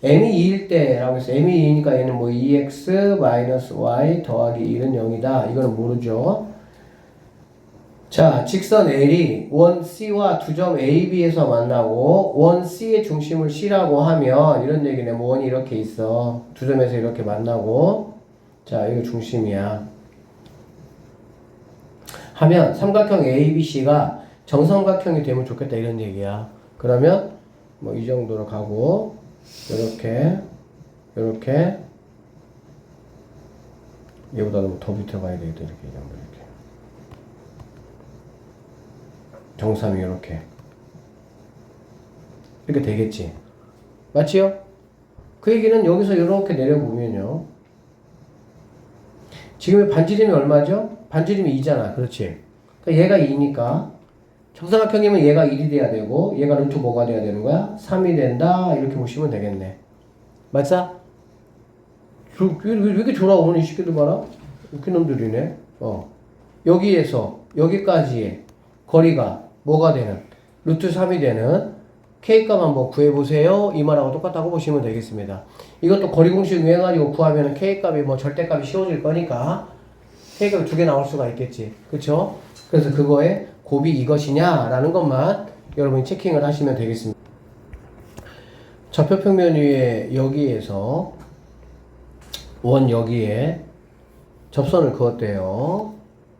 m이 2일 때라고 해서 m이 2니까 얘는 뭐 2x 마이너스 y 더하기 1은 0이다. 이거는 모르죠. 자, 직선 L이 원 C와 두 점 A, B에서 만나고 원 C의 중심을 C라고 하면 이런 얘기네. 뭐 원이 이렇게 있어. 두 점에서 이렇게 만나고 자, 이거 중심이야. 하면 삼각형 ABC가 정삼각형이 되면 좋겠다 이런 얘기야. 그러면 뭐 이 정도로 가고 요렇게 얘보다는 더 밑에 가야 되겠다. 이렇게 정삼이 이렇게 되겠지. 맞지요? 그 얘기는 여기서 이렇게 내려보면요. 지금의 반지름이 얼마죠? 반지름이 2잖아. 그렇지? 그러니까 얘가 2니까 정사각형이면 얘가 1이 돼야 되고 얘가 루트 뭐가 돼야 되는 거야? 3이 된다. 이렇게 보시면 되겠네. 맞아? 왜 이렇게 돌아오는 이 새끼들 봐라? 이렇게 놈들이네. 여기에서 여기까지의 거리가 뭐가 되는? 루트 3이 되는 K값 한번 구해보세요. 이 말하고 똑같다고 보시면 되겠습니다. 이것도 거리공식 유행가지고 구하면 K값이 뭐 절대값이 쉬워질 거니까 K값이 두 개 나올 수가 있겠지. 그쵸? 그래서 그거에 곱이 이것이냐라는 것만 여러분이 체킹을 하시면 되겠습니다. 좌표평면 위에 여기에서 원 여기에 접선을 그었대요.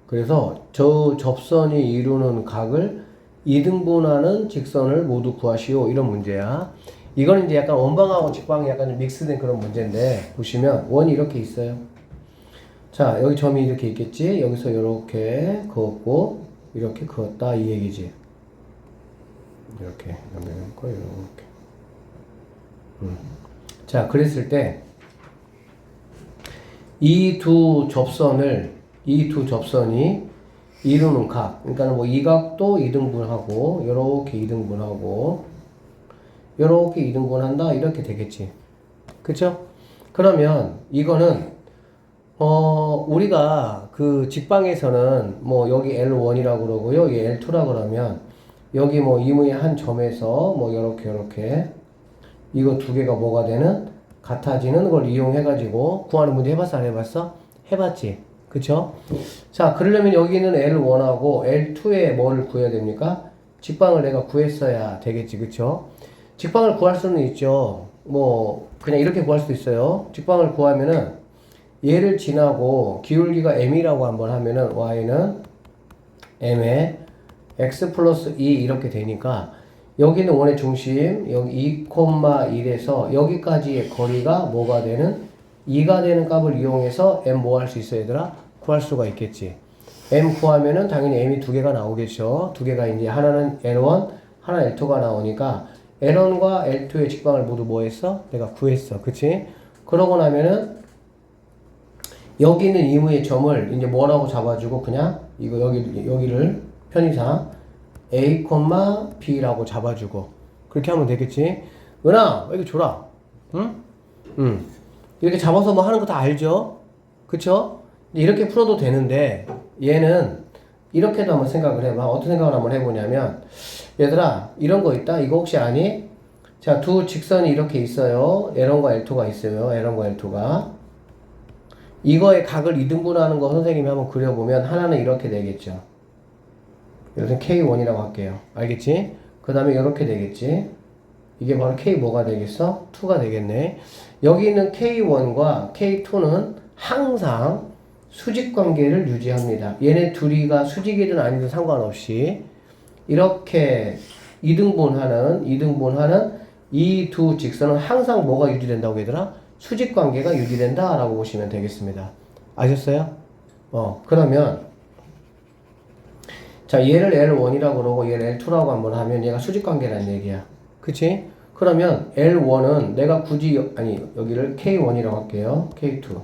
그래서 저 접선이 이루는 각을 2등분하는 직선을 모두 구하시오. 이런 문제야. 이건 이제 약간 원방하고 직방이 약간 좀 믹스된 그런 문제인데, 보시면 원이 이렇게 있어요. 자, 여기 점이 이렇게 있겠지? 여기서 이렇게 그었고, 이렇게 그었다. 이 얘기지. 이렇게 연결해놓고, 이렇게. 자, 그랬을 때, 이 두 접선이 이루는 각, 그러니까 뭐 이 각도 2등분하고, 요렇게 2등분하고, 요렇게 2등분한다, 이렇게 되겠지. 그쵸? 그러면 이거는, 우리가 그 직방에서는 뭐 여기 L1이라고 그러고요, 여기 L2라고 그러면, 여기 뭐 이무의 한 점에서 뭐 요렇게, 이거 두 개가 뭐가 되는? 같아지는 걸 이용해가지고 구하는 문제 해봤어? 안 해봤어? 해봤지. 그쵸? 자, 그러려면 여기는 L1하고 L2에 뭐를 구해야 됩니까? 직방을 내가 구했어야 되겠지. 그쵸? 직방을 구할 수는 있죠. 뭐, 그냥 이렇게 구할 수도 있어요. 직방을 구하면은 얘를 지나고 기울기가 m이라고 한번 하면은 y는 m에 x 플러스 2 이렇게 되니까 여기는 원의 중심, 여기 2,1에서 여기까지의 거리가 뭐가 되는? 2가 되는 값을 이용해서 m 뭐 할 수 있어, 얘들아? 구할 수가 있겠지. m 구하면은 당연히 m이 두 개가 나오겠죠. 두 개가 이제 하나는 L1, 하나 L2가 나오니까 L1과 L2의 직방을 모두 뭐 했어? 내가 구했어. 그치? 그러고 나면은 여기 있는 이무의 점을 이제 뭐라고 잡아주고 그냥 이거 여기를 편의상 A, B라고 잡아주고 그렇게 하면 되겠지. 은하 이렇게 줘라. 응? 이렇게 잡아서 뭐 하는 거 다 알죠? 그쵸? 이렇게 풀어도 되는데 얘는 이렇게도 한번 생각을 해봐. 어떤 생각을 한번 해보냐면 얘들아 이런 거 있다. 이거 혹시 아니? 자, 두 직선이 이렇게 있어요. L1과 L2가 있어요. L1과 L2가 이거의 각을 2등분하는 거 선생님이 한번 그려보면 하나는 이렇게 되겠죠. 이것은 K1이라고 할게요. 알겠지? 그 다음에 이렇게 되겠지? 이게 바로 K 뭐가 되겠어? 2가 되겠네. 여기 있는 K1과 K2는 항상 수직 관계를 유지합니다. 얘네 둘이가 수직이든 아니든 상관없이 이렇게 2등분하는 이 두 직선은 항상 뭐가 유지된다고 얘들아? 수직 관계가 유지된다 라고 보시면 되겠습니다. 아셨어요? 그러면 자, 얘를 L1이라고 그러고 얘를 L2라고 한번 하면 얘가 수직 관계라는 얘기야. 그치? 그러면 L1은 내가 굳이 여기를 K1이라고 할게요. K2.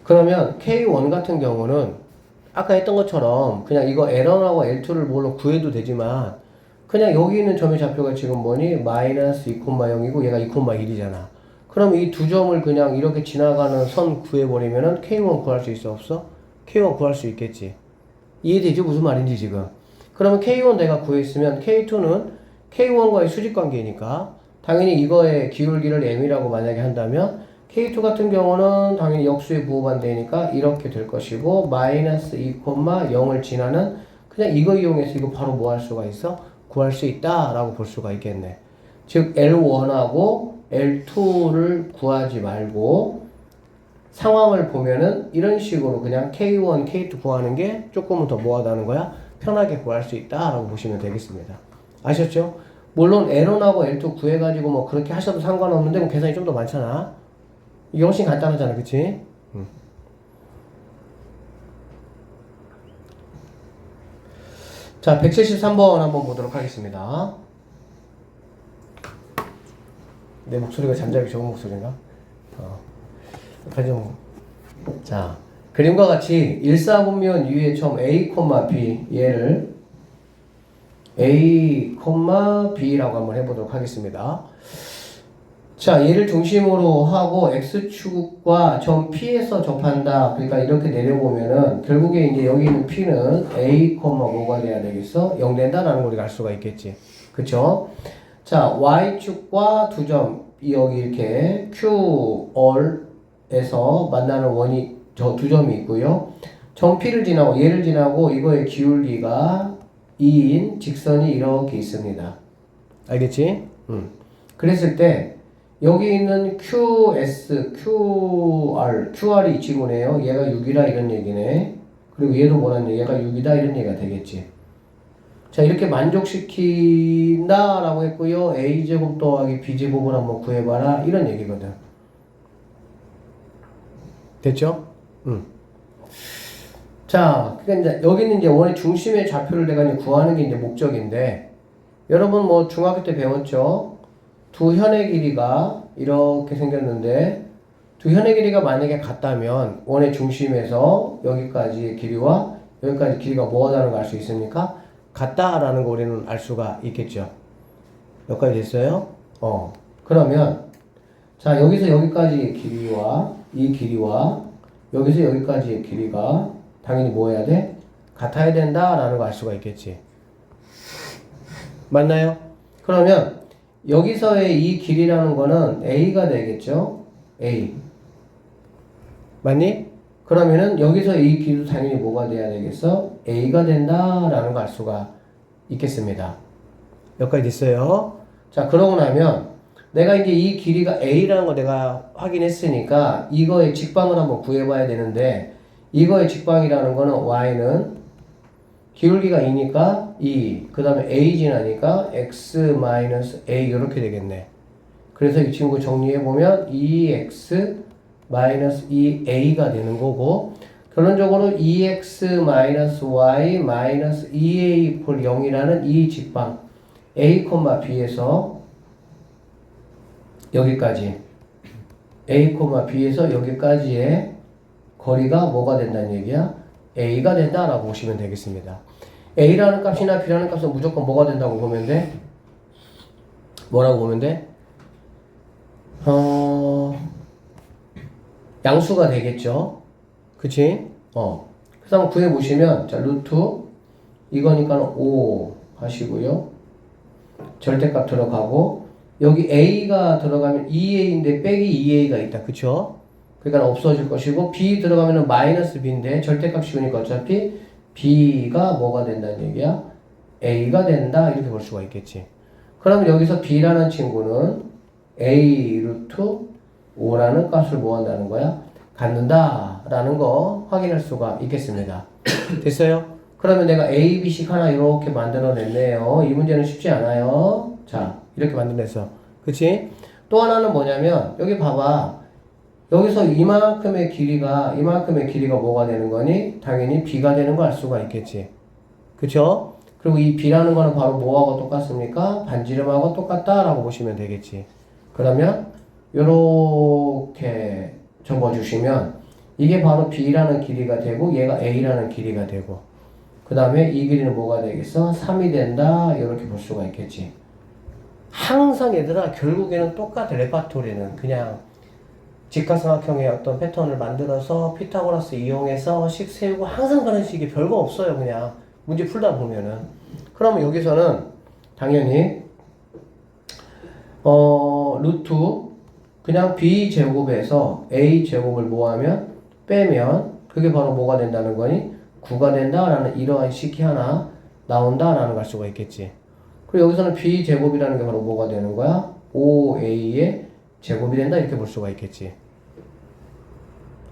그러면 K1 같은 경우는 아까 했던 것처럼 그냥 이거 L1하고 L2를 뭘로 구해도 되지만 그냥 여기 있는 점의 좌표가 지금 뭐니? 마이너스 2,0이고 얘가 2,1이잖아. 그럼 이 두 점을 그냥 이렇게 지나가는 선 구해버리면은 K1 구할 수 있어? 없어? K1 구할 수 있겠지. 이해되지? 무슨 말인지 지금. 그러면 K1 내가 구했으면 K2는 K1과의 수직관계니까 당연히 이거의 기울기를 m이라고 만약에 한다면 K2 같은 경우는 당연히 역수의 부호반대니까 이렇게 될 것이고 마이너스 2,0을 지나는 그냥 이거 이용해서 이거 바로 뭐 할 수가 있어? 구할 수 있다 라고 볼 수가 있겠네. 즉 L1하고 L2를 구하지 말고 상황을 보면은 이런 식으로 그냥 K1, K2 구하는 게 조금은 더 뭐하다는 거야? 편하게 구할 수 있다 라고 보시면 되겠습니다. 아셨죠? 물론 L1하고 L2 구해가지고 뭐 그렇게 하셔도 상관없는데 뭐 계산이 좀 더 많잖아. 이게 훨씬 간단하잖아. 그치? 자, 173번 한번 보도록 하겠습니다. 내 목소리가 잠자기 좋은 목소리인가? 자, 그림과 같이 일사분면 위의 점 A, B 얘를 A, B라고 한번 해보도록 하겠습니다. 자, 얘를 중심으로 하고 X축과 점 P에서 접한다. 그러니까 이렇게 내려보면은 결국에 이제 여기 있는 P는 A, 뭐가 돼야 되겠어? 0 된다라는 걸 우리가 알 수가 있겠지. 그쵸? 자, y축과 두 점, 여기 이렇게 QR에서 만나는 원이 저 두 점이 있고요. 정피를 지나고 얘를 지나고 이거의 기울기가 2인 직선이 이렇게 있습니다. 알겠지? 그랬을 때 여기 있는 QS, QR이 이 친구네요. 얘가 6이라 이런 얘기네. 그리고 얘도 뭐라는 얘가 6이다 이런 얘기가 되겠지. 자, 이렇게 만족시킨다 라고 했고요. A제곱 더하기 B제곱을 한번 구해봐라 이런 얘기거든. 됐죠? 자, 그러니까 이제 여기는 이제 원의 중심의 좌표를 내가 이제 구하는 게 이제 목적인데, 여러분 뭐 중학교 때 배웠죠? 두 현의 길이가 이렇게 생겼는데, 두 현의 길이가 만약에 같다면 원의 중심에서 여기까지의 길이와 여기까지 길이가 뭐하다는 걸 알 수 있습니까? 같다라는 거 우리는 알 수가 있겠죠. 여기까지 됐어요? 그러면 자, 여기서 여기까지의 길이와 이 길이와 여기서 여기까지의 길이가 당연히 뭐 해야 돼? 같아야 된다라는 거 알 수가 있겠지. 맞나요? 그러면 여기서의 이 길이라는 거는 A가 되겠죠? A. 맞니? 그러면은 여기서 이 길이도 당연히 뭐가 돼야 되겠어? A가 된다라는 거 알 수가 있겠습니다. 여기까지 됐어요. 자, 그러고 나면 내가 이제 이 길이가 A라는 거 내가 확인했으니까 이거의 직방을 한번 구해봐야 되는데, 이거의 직방이라는 거는 Y는 기울기가 2니까 2, 그 다음에 A 지나니까 X-A 이렇게 되겠네. 그래서 이 친구 정리해보면 2X-2A가 되는 거고, 결론적으로 2X-Y-2A 이퀄 0이라는 이 직방 A, B에서 여기까지 A, B에서 여기까지의 거리가 뭐가 된다는 얘기야? A가 된다라고 보시면 되겠습니다. A라는 값이나 B라는 값은 무조건 뭐가 된다고 보면 돼? 뭐라고 보면 돼? 양수가 되겠죠? 그치? 그래서 한번 구해보시면, 자, 루트, 이거니까 5 하시고요. 절대값 들어가고, 여기 A가 들어가면 2A인데 빼기 2A가 있다. 그쵸? 그러니까 없어질 것이고, B 들어가면 마이너스 B인데 절대값 씌우니까 어차피 B가 뭐가 된다는 얘기야? A가 된다. 이렇게 볼 수가 있겠지. 그러면 여기서 B라는 친구는 A 루트 5라는 값을 뭐 한다는 거야? 갖는다 라는 거 확인할 수가 있겠습니다. 됐어요? 그러면 내가 A, B씩 하나 이렇게 만들어냈네요. 이 문제는 쉽지 않아요. 자, 이렇게 만들어냈어. 그치? 또 하나는 뭐냐면, 여기 봐봐. 여기서 이만큼의 길이가 뭐가 되는 거니? 당연히 B가 되는 거 알 수가 있겠지. 그쵸? 그리고 이 B라는 거는 바로 뭐하고 똑같습니까? 반지름하고 똑같다라고 보시면 되겠지. 그러면 요렇게 접어주시면 이게 바로 B라는 길이가 되고 얘가 A라는 길이가 되고, 그 다음에 이 길이는 뭐가 되겠어? 3이 된다. 이렇게 볼 수가 있겠지. 항상 얘들아 결국에는 똑같아. 레파토리는 그냥 직각삼각형의 어떤 패턴을 만들어서 피타고라스 이용해서 식 세우고 항상 그런 식이 별거 없어요. 그냥 문제 풀다 보면은. 그러면 여기서는 당연히 루트 그냥 B제곱에서 A제곱을 뭐하면 빼면 그게 바로 뭐가 된다는 거니? 9가 된다라는 이러한 식이 하나 나온다라는 걸 알 수가 있겠지. 그리고 여기서는 B제곱이라는 게 바로 뭐가 되는 거야? 5A의 제곱이 된다 이렇게 볼 수가 있겠지.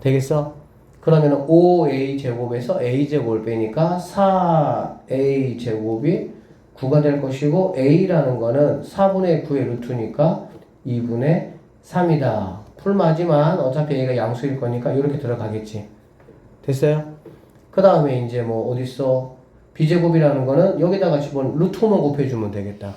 되겠어? 그러면 5A 제곱에서 A 제곱을 빼니까 4A 제곱이 9가 될 것이고, A라는 거는 4분의 9의 루트니까 2분의 3이다. 풀마지만 어차피 A가 양수일 거니까 이렇게 들어가겠지. 됐어요? 그 다음에 이제 뭐 어딨어? B제곱이라는 거는 여기다가 집어넣은 루트만 곱해주면 되겠다.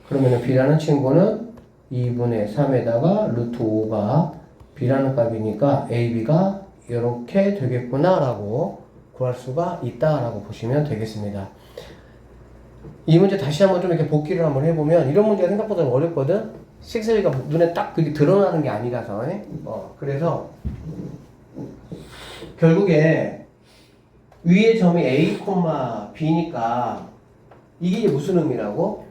그러면 B라는 친구는 2분의 3에다가 루트 5가 B라는 값이니까 AB가 이렇게 되겠구나 라고 구할 수가 있다 라고 보시면 되겠습니다. 이 문제 다시 한번 좀 이렇게 복기를 한번 해보면, 이런 문제가 생각보다 어렵거든? 식세위가 눈에 딱 그게 드러나는 게 아니라서. 그래서 결국에 위의 점이 A, B니까 이게 무슨 의미라고?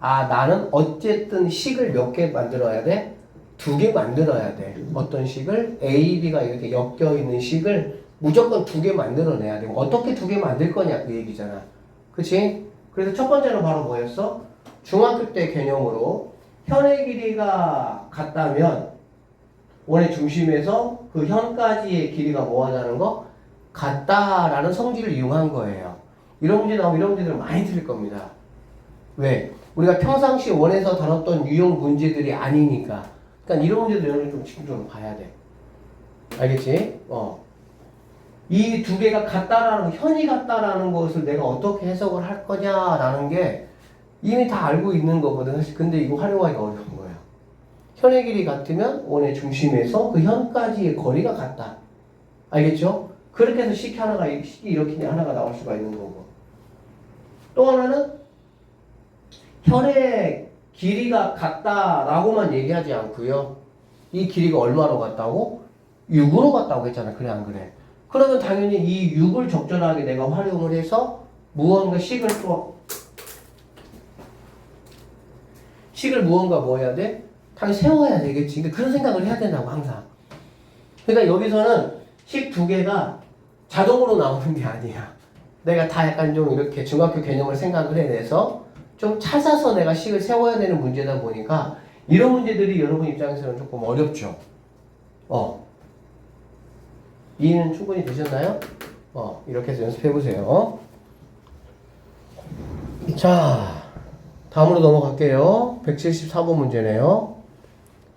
아, 나는 어쨌든 식을 몇 개 만들어야 돼? 2개 만들어야 돼. 어떤 식을? A, B가 이렇게 엮여 있는 식을 무조건 2개 만들어내야 돼. 어떻게 2개 만들 거냐 그 얘기잖아. 그치? 그래서 첫 번째는 바로 뭐였어? 중학교 때 개념으로 현의 길이가 같다면 원의 중심에서 그 현까지의 길이가 뭐 하자는 거? 같다라는 성질을 이용한 거예요. 이런 문제 나오면 이런 문제들 많이 틀릴 겁니다. 왜? 우리가 평상시 원에서 다뤘던 유형 문제들이 아니니까. 그러니까 이런 문제들 여러분 좀 집중적으로 봐야 돼. 알겠지? 이 2개가 같다라는, 현이 같다라는 것을 내가 어떻게 해석을 할 거냐라는 게 이미 다 알고 있는 거거든. 사실 근데 이거 활용하기가 어려운 거예요. 현의 길이 같으면 원의 중심에서 그 현까지의 거리가 같다. 알겠죠? 그렇게 해서 식이 이렇게 하나가 나올 수가 있는 거고. 또 하나는 현의 길이가 같다라고만 얘기하지 않고요. 이 길이가 얼마로 같다고? 6으로 같다고 했잖아. 그래 안 그래? 그러면 당연히 이 6을 적절하게 내가 활용을 해서 무언가 식을 무언가 뭐 해야 돼? 당연히 세워야 되겠지. 근데 그런 생각을 해야 된다고 항상. 그러니까 여기서는 식 2개가 자동으로 나오는 게 아니야. 내가 다 약간 좀 이렇게 중학교 개념을 생각을 해내서 좀 찾아서 내가 식을 세워야 되는 문제다 보니까 이런 문제들이 여러분 입장에서는 조금 어렵죠. 이해는 충분히 되셨나요? 이렇게 해서 연습해 보세요. 자, 다음으로 넘어갈게요. 174번 문제네요.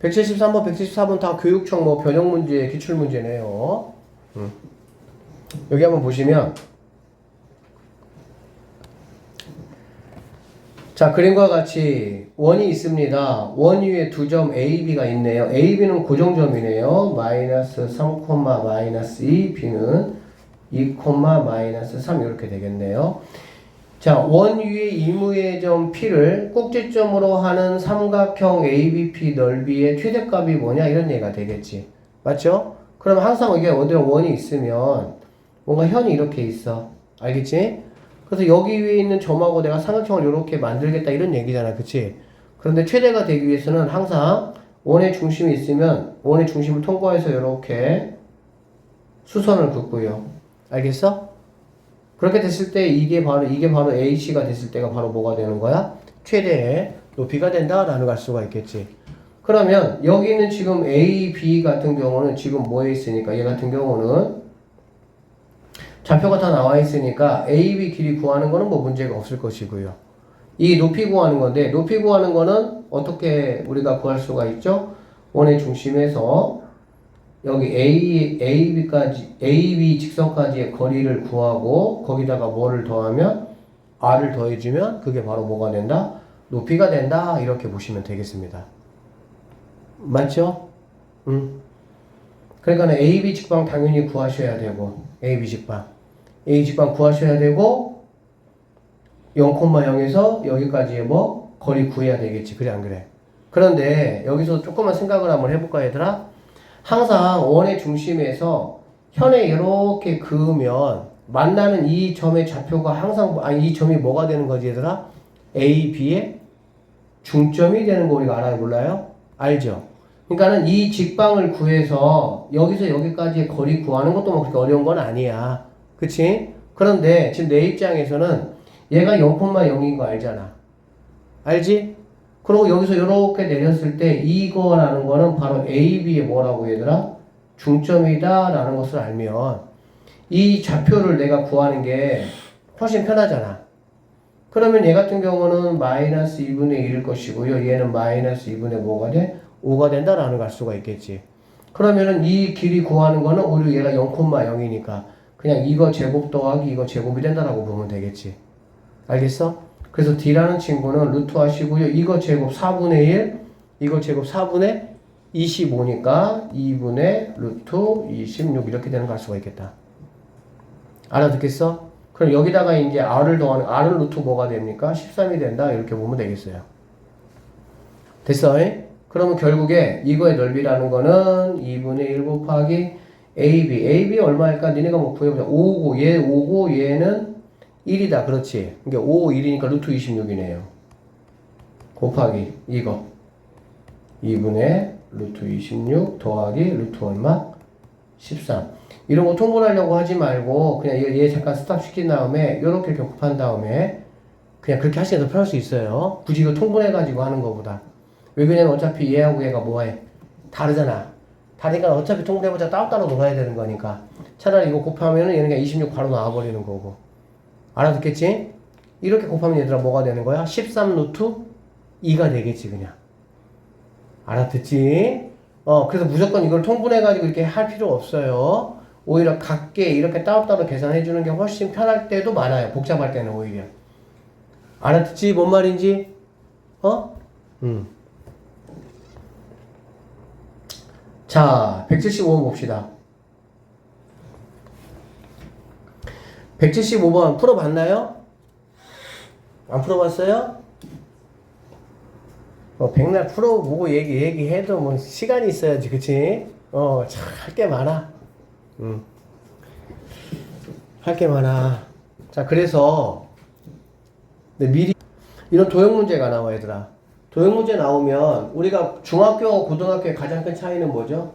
173번, 174번 다 교육청 뭐 변형 문제, 기출 문제네요. 여기 한번 보시면 자, 그림과 같이 원이 있습니다. 원 위에 2점 A, B가 있네요. A, B는 고정점이네요. 마이너스 3, 마이너스 2, B는 2, 마이너스 3 이렇게 되겠네요. 자, 원 위에 이무의 점 P를 꼭지점으로 하는 삼각형 ABP 넓이의 최대값이 뭐냐 이런 얘기가 되겠지. 맞죠? 그럼 항상 이게 어디 원이 있으면 뭔가 현이 이렇게 있어. 알겠지? 그래서 여기 위에 있는 점하고 내가 삼각형을 이렇게 만들겠다 이런 얘기잖아. 그치? 그런데 최대가 되기 위해서는 항상 원의 중심이 있으면 원의 중심을 통과해서 이렇게 수선을 긋고요. 알겠어? 그렇게 됐을 때 이게 바로 AC가 됐을 때가 바로 뭐가 되는 거야? 최대의 높이가 된다라는 걸 알 수가 있겠지. 그러면 여기는 지금 A, B 같은 경우는 지금 뭐에 있으니까 얘 같은 경우는 좌표가 다 나와 있으니까 A, B 길이 구하는 거는 뭐 문제가 없을 것이고요. 이 높이 구하는 건데 높이 구하는 거는 어떻게 우리가 구할 수가 있죠? 원의 중심에서 여기 AB 직선까지의 거리를 구하고 거기다가 뭐를 더하면 R을 더해주면 그게 바로 뭐가 된다? 높이가 된다 이렇게 보시면 되겠습니다. 맞죠? 그러니까 AB 직방 당연히 구하셔야 되고 AB 직방 구하셔야 되고 0,0에서 여기까지의 뭐 거리 구해야 되겠지. 그래 안 그래? 그런데 여기서 조금만 생각을 한번 해볼까 얘들아? 항상 원의 중심에서 현에 이렇게 그으면 만나는 이 점의 좌표가 항상 이 점이 뭐가 되는 거지 얘들아? A, B의 중점이 되는 거 우리가 알아요 몰라요? 알죠? 그러니까는 이 직방을 구해서 여기서 여기까지의 거리 구하는 것도 뭐 그렇게 어려운 건 아니야. 그치? 그런데 지금 내 입장에서는 얘가 0,0인 거 알잖아. 알지? 그리고 여기서 이렇게 내렸을 때 이거라는 거는 바로 AB의 뭐라고 얘들아? 중점이다 라는 것을 알면 이 좌표를 내가 구하는 게 훨씬 편하잖아. 그러면 얘 같은 경우는 마이너스 2분의 1일 것이고요. 얘는 마이너스 2분의 뭐가 돼? 5가 된다라는 걸 알 수가 있겠지. 그러면은 이 길이 구하는 거는 오히려 얘가 0,0이니까 그냥 이거 제곱 더하기 이거 제곱이 된다라고 보면 되겠지. 알겠어? 그래서 D라는 친구는 루트 하시고요. 이거 제곱 4분의 1, 이거 제곱 4분의 25니까 2분의 루트 26 이렇게 되는 거 알 수가 있겠다. 알아듣겠어? 그럼 여기다가 이제 R을 더하는, R은 루트 뭐가 됩니까? 13이 된다. 이렇게 보면 되겠어요. 됐어? 그러면 결국에 이거의 넓이라는 거는 2분의 1 곱하기 AB 얼마일까? 니네가 뭐 구해보자. 5고, 얘 5고, 얘는 1이다. 그렇지. 그러니까 5, 1이니까 루트 26이네요. 곱하기 이거 2분의 루트 26 더하기 루트 얼마? 13. 이런 거 통분하려고 하지 말고 그냥 얘 잠깐 스탑 시킨 다음에 요렇게 곱한 다음에 그냥 그렇게 하시는 게 더 편할 수 있어요. 굳이 이거 통분해가지고 하는 것보다. 왜 그러냐면 어차피 얘하고 얘가 뭐해? 다르잖아. 다르니까 어차피 통분해보자 따로따로 놀아야 되는 거니까. 차라리 이거 곱하면은 얘는 그냥 26 바로 나와버리는 거고. 알아듣겠지? 이렇게 곱하면 얘들아 뭐가 되는 거야? 13 루트 2가 되겠지 그냥. 알아듣지? 그래서 무조건 이걸 통분해가지고 이렇게 할 필요 없어요. 오히려 각게 이렇게 따로따로 계산해주는 게 훨씬 편할 때도 많아요. 복잡할 때는 오히려. 알아듣지? 뭔 말인지? 자, 175번 봅시다. 175번 풀어봤나요? 안 풀어봤어요? 백날 풀어보고 얘기해도 뭐 시간이 있어야지, 그치? 참, 할 게 많아. 할 게 많아. 자, 그래서, 미리, 이런 도형 문제가 나와, 얘들아. 도형 문제 나오면, 우리가 중학교, 고등학교의 가장 큰 차이는 뭐죠?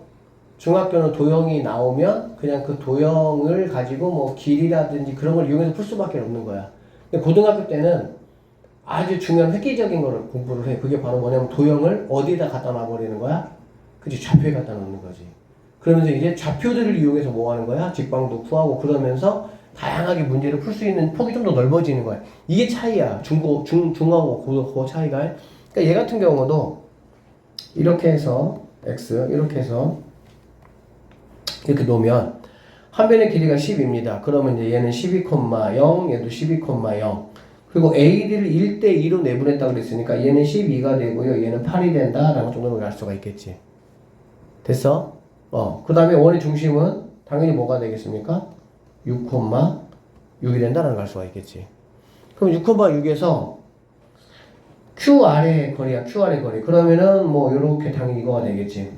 중학교는 도형이 나오면, 그냥 그 도형을 가지고 뭐 길이라든지 그런 걸 이용해서 풀 수밖에 없는 거야. 근데 고등학교 때는 아주 중요한 획기적인 거를 공부를 해. 그게 바로 뭐냐면 도형을 어디에다 갖다 놔버리는 거야? 그치, 좌표에 갖다 놓는 거지. 그러면서 이제 좌표들을 이용해서 뭐 하는 거야? 직방도 구하고 그러면서 다양하게 문제를 풀 수 있는 폭이 좀 더 넓어지는 거야. 이게 차이야. 중하고 고도 차이가. 그러니까 얘 같은 경우도 이렇게 해서 x 이렇게 해서 이렇게 놓으면 한 변의 길이가 10입니다. 그러면 이제 얘는 12,0, 얘도 12,0. 그리고 AD를 1대2로 내분했다 그랬으니까 얘는 12가 되고요. 얘는 8이 된다. 라는 정도로 알 수가 있겠지. 됐어? 그 다음에 원의 중심은 당연히 뭐가 되겠습니까? 6,6이 된다라는 걸 알 수가 있겠지. 그럼 6,6에서 Q 아래 거리야. Q 아래 거리. 그러면은 뭐 요렇게 당연히 이거가 되겠지.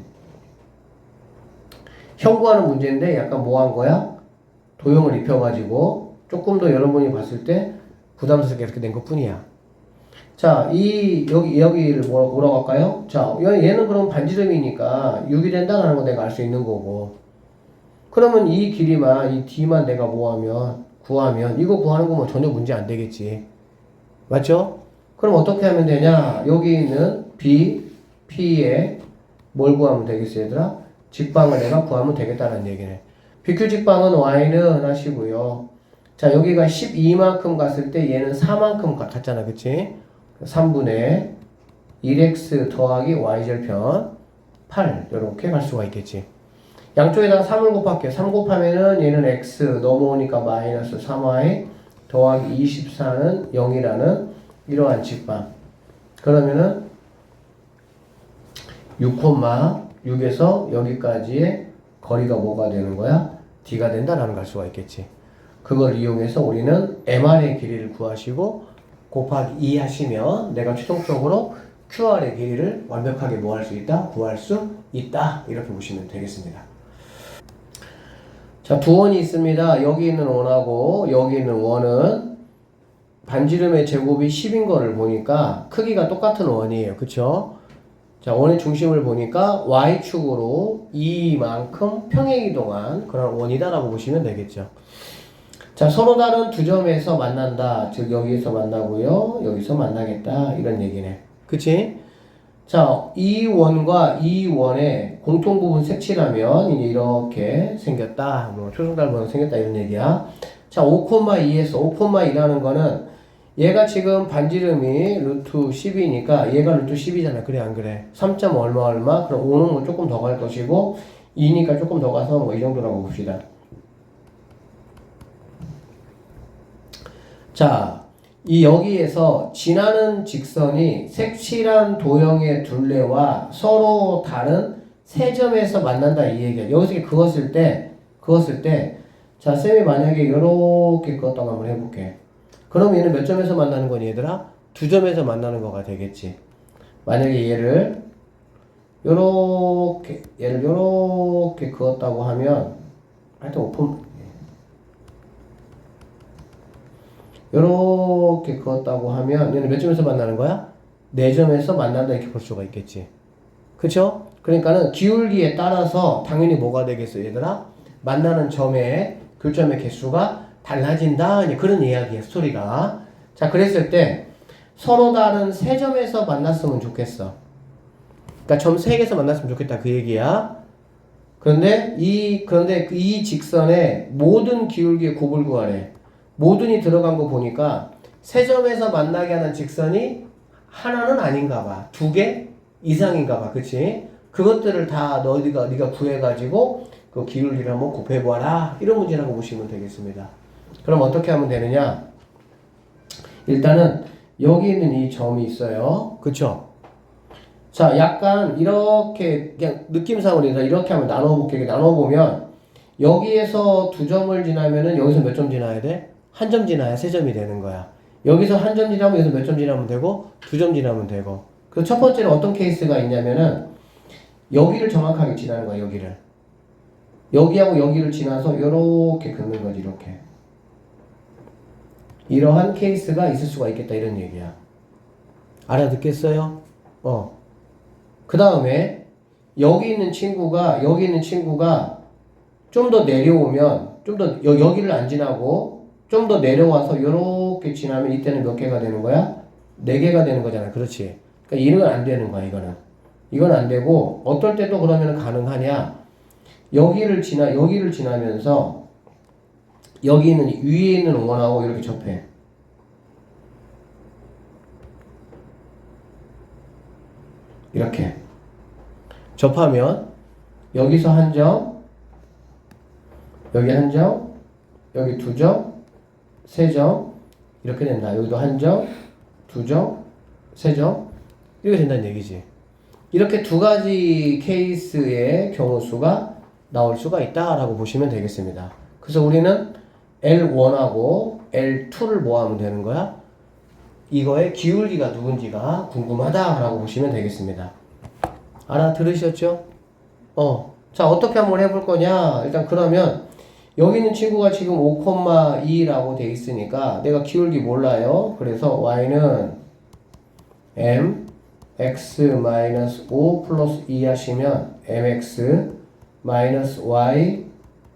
형구하는 문제인데 약간 뭐 한 거야? 도형을 입혀가지고 조금 더 여러분이 봤을 때 부담스럽게 이렇게 된 것 뿐이야. 자, 여기를 뭐라고 할까요? 자, 얘는 그럼 반지름이니까 6이 된다는 거 내가 알 수 있는 거고. 그러면 이 길이만, 이 D만 내가 구하면, 이거 구하는 거 뭐 전혀 문제 안 되겠지. 맞죠? 그럼 어떻게 하면 되냐? 여기 있는 B, P에 뭘 구하면 되겠어, 얘들아? 직방을 내가 구하면 되겠다는 얘기네. BQ 직방은 Y는 하시고요. 자, 여기가 12만큼 갔을 때 얘는 4만큼 갔잖아, 그치? 3분의 1x 더하기 y절편 8 이렇게 갈 수가 있겠지. 양쪽에다가 3을 곱할게요. 3 곱하면은 얘는 x 넘어오니까 마이너스 3y 더하기 24는 0이라는 이러한 직방. 그러면은 6,6에서 여기까지의 거리가 뭐가 되는 거야? d가 된다라는 걸 알 수가 있겠지. 그걸 이용해서 우리는 MR의 길이를 구하시고 곱하기 2 하시면 내가 최종적으로 QR의 길이를 완벽하게 뭐 할 수 있다? 구할 수 있다. 이렇게 보시면 되겠습니다. 자, 두 원이 있습니다. 여기 있는 원하고 여기 있는 원은 반지름의 제곱이 10인 거를 보니까 크기가 똑같은 원이에요. 그쵸? 자, 원의 중심을 보니까 Y축으로 이만큼 평행이동한 그런 원이다라고 보시면 되겠죠. 자, 서로 다른 두 점에서 만난다. 즉 여기서 만나고요. 여기서 만나겠다. 이런 얘기네. 그치? 자, 이 원과 이 원의 공통부분 색칠하면 이제 이렇게 생겼다. 뭐 초승달보다 생겼다 이런 얘기야. 자, 5,2에서 5,2라는 거는 얘가 지금 반지름이 루트 10이니까 얘가 루트 10이잖아. 그래 안 그래? 3. 얼마 얼마? 그럼 5는 뭐 조금 더 갈 것이고 2니까 조금 더 가서 뭐 이 정도라고 봅시다. 자, 이 여기에서 지나는 직선이 색칠한 도형의 둘레와 서로 다른 세 점에서 만난다 이 얘기야. 여기서 그었을 때, 자, 쌤이 만약에 이렇게 그었다고 한번 해볼게. 그럼 얘는 몇 점에서 만나는 거니 얘들아? 두 점에서 만나는 거가 되겠지. 만약에 얘를 요렇게 그었다고 하면 하여튼 요렇게 그었다고 하면 얘는 몇 점에서 만나는 거야? 4점에서 만난다 이렇게 볼 수가 있겠지. 그쵸? 그러니까는 기울기에 따라서 당연히 뭐가 되겠어 얘들아? 만나는 점의 교점의 개수가 달라진다 이제 그런 이야기야 스토리가. 자 그랬을 때 서로 다른 3점에서 만났으면 좋겠어. 그러니까 점 3개에서 만났으면 좋겠다 그 얘기야. 그런데 이 직선의 모든 기울기의 곱을 구하래. 모든이 들어간 거 보니까 3점에서 만나게 하는 직선이 하나는 아닌가 봐. 2개 이상인가 봐. 그치? 그것들을 다 네가 구해가지고 그 기울기를 한번 곱해보아라. 이런 문제라고 보시면 되겠습니다. 그럼 어떻게 하면 되느냐? 일단은 여기 있는 이 점이 있어요. 그쵸? 자, 약간 이렇게 그냥 느낌상으로 이렇게 한번 나눠볼게요. 나눠보면 여기에서 2점을 지나면은 여기서 몇 점 지나야 돼? 1점 지나야 3점이 되는 거야. 여기서 1점 지나면 여기서 몇 점 지나면 되고 2점 지나면 되고. 그 첫 번째는 어떤 케이스가 있냐면은 여기를 정확하게 지나는 거야. 여기를. 여기하고 여기를 지나서 이렇게 긋는 거지. 이렇게. 이러한 케이스가 있을 수가 있겠다. 이런 얘기야. 알아듣겠어요? 그 다음에 여기 있는 친구가 좀 더 내려오면 좀 더 여기를 안 지나고 좀 더 내려와서 이렇게 지나면 이때는 몇 개가 되는 거야? 4개가 되는 거잖아. 그렇지? 그러니까 이건 안 되는 거야. 이건 안 되고 어떨 때도 그러면 가능하냐? 여기를 지나면서 여기 있는 위에 있는 원하고 이렇게 접해. 이렇게 접하면 여기서 1점, 여기 1점, 여기 2점, 3점 이렇게 된다. 여기도 1점, 2점, 3점 이렇게 된다는 얘기지. 이렇게 2가지 케이스의 경우 수가 나올 수가 있다라고 보시면 되겠습니다. 그래서 우리는 L1하고 L2를 뭐 하면 되는 거야? 이거의 기울기가 누군지가 궁금하다라고 보시면 되겠습니다. 알아들으셨죠? 자, 어떻게 한번 해볼 거냐? 일단 그러면 여기 있는 친구가 지금 5,2라고 돼 있으니까 내가 기울기 몰라요. 그래서 y는 mx-5 플러스 2 하시면 mx 마이너스 y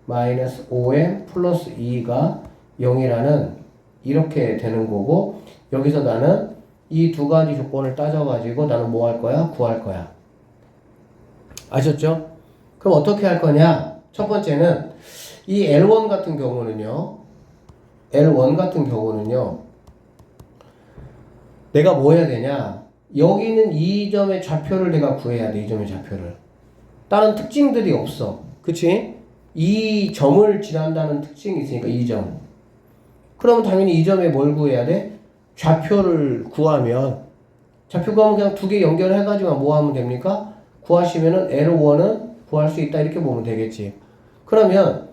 마이너스 5m 플러스 2가 0이라는 이렇게 되는 거고, 여기서 나는 이 2가지 조건을 따져가지고 나는 뭐 할 거야? 구할 거야. 아셨죠? 그럼 어떻게 할 거냐? 첫 번째는 이 L1 같은 경우는요. 내가 뭐 해야 되냐? 여기 있는 이 점의 좌표를 내가 구해야 돼. 이 점의 좌표를. 다른 특징들이 없어. 그치? 이 점을 지난다는 특징이 있으니까 이 점. 그러면 당연히 이 점에 뭘 구해야 돼? 좌표를 구하면, 좌표 구하면 그냥 2개 연결해가지고 뭐 하면 됩니까? 구하시면은 L1은 구할 수 있다 이렇게 보면 되겠지. 그러면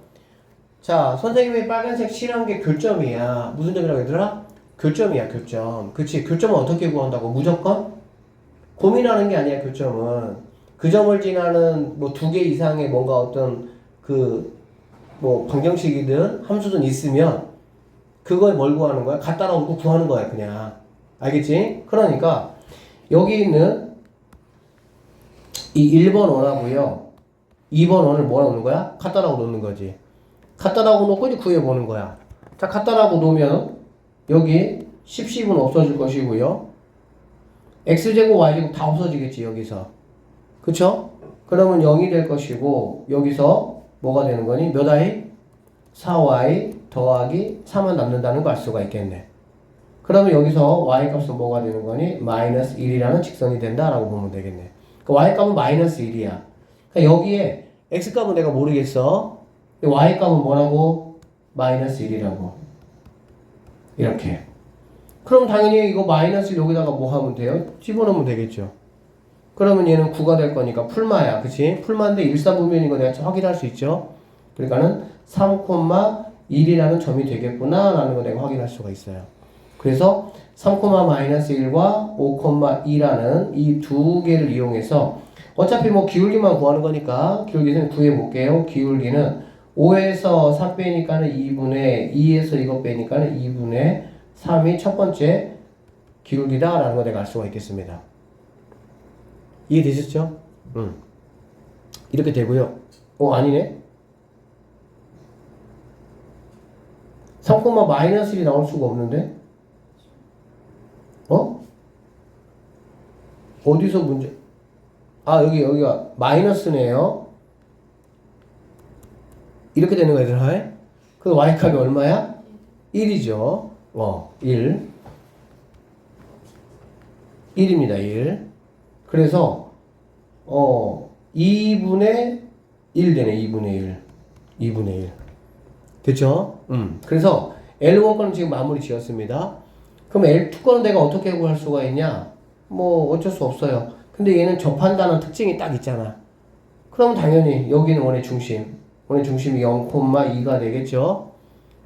자, 선생님이 빨간색 칠한 게 교점이야. 무슨 점이라고 얘들아? 교점이야, 교점. 그치? 교점은 어떻게 구한다고? 무조건? 고민하는 게 아니야, 교점은. 그 점을 지나는 뭐 2개 이상의 뭔가 어떤 뭐 방정식이든 함수든 있으면 그거에 뭘 구하는 거야? 갖다 놓고 구하는 거야, 그냥. 알겠지? 그러니까 여기 있는 이 1번 원하고요. 2번 원을 뭐라 놓는 거야? 갖다 놓는 거지. 갖다 놓고 이제 구해보는 거야. 자, 갖다 놓으면 여기 10은 없어질 것이고요. x제곱, y제곱 다 없어지겠지, 여기서. 그쵸? 그러면 0이 될 것이고, 여기서 뭐가 되는 거니? 몇 i? 4y 더하기 3만 남는다는 걸 알 수가 있겠네. 그러면 여기서 y 값은 뭐가 되는 거니? 마이너스 1이라는 직선이 된다라고 보면 되겠네. 그러니까 y 값은 마이너스 1이야. 그러니까 여기에 x 값은 내가 모르겠어. y 값은 뭐라고? 마이너스 1이라고. 이렇게. 그럼 당연히 이거 마이너스를 여기다가 뭐 하면 돼요? 집어넣으면 되겠죠. 그러면 얘는 9가 될 거니까 풀마야. 그치? 풀마인데 일사분면인 거 내가 확인할 수 있죠? 그러니까는 3,1이라는 점이 되겠구나 라는 거 내가 확인할 수가 있어요. 그래서 3,-1과 5,2라는 이 2개를 이용해서 어차피 뭐 기울기만 구하는 거니까 기울기는 구해볼게요. 기울기는 5에서 3 빼니까는 2분의 2에서 이거 빼니까는 2분의 3이 첫 번째 기울기다 라는 거 내가 알 수가 있겠습니다. 이해되셨죠? 이렇게 되고요. 아니네. 3, 마이너스 1이 나올 수가 없는데? 어디서 문제? 여기가 마이너스네요. 이렇게 되는 거야, 얘들아. 그 y값이 얼마야? 1이죠. 1. 1입니다, 1. 그래서, 2분의 1 되네, 2분의 1. 2분의 1. 됐죠? 그래서 L1 거는 지금 마무리 지었습니다. 그럼 L2 거는 내가 어떻게 구할 수가 있냐? 어쩔 수 없어요. 근데 얘는 접한다는 특징이 딱 있잖아. 그럼 당연히 여기는 원의 중심. 원의 중심이 0,2가 되겠죠?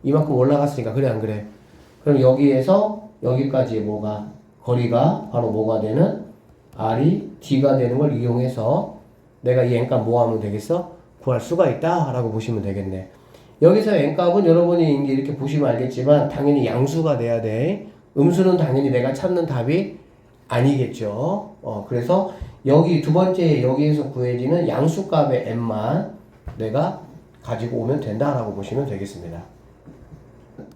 이만큼 올라갔으니까. 그래, 안 그래? 그럼 여기에서 여기까지의 거리가 바로 뭐가 되는? R이 D가 되는 걸 이용해서 내가 이 n값 뭐 하면 되겠어? 구할 수가 있다 라고 보시면 되겠네. 여기서 n값은 여러분이 이제 이렇게 보시면 알겠지만 당연히 양수가 돼야 돼. 음수는 당연히 내가 찾는 답이 아니겠죠. 그래서 여기 두 번째 여기에서 구해지는 양수값의 n만 내가 가지고 오면 된다라고 보시면 되겠습니다.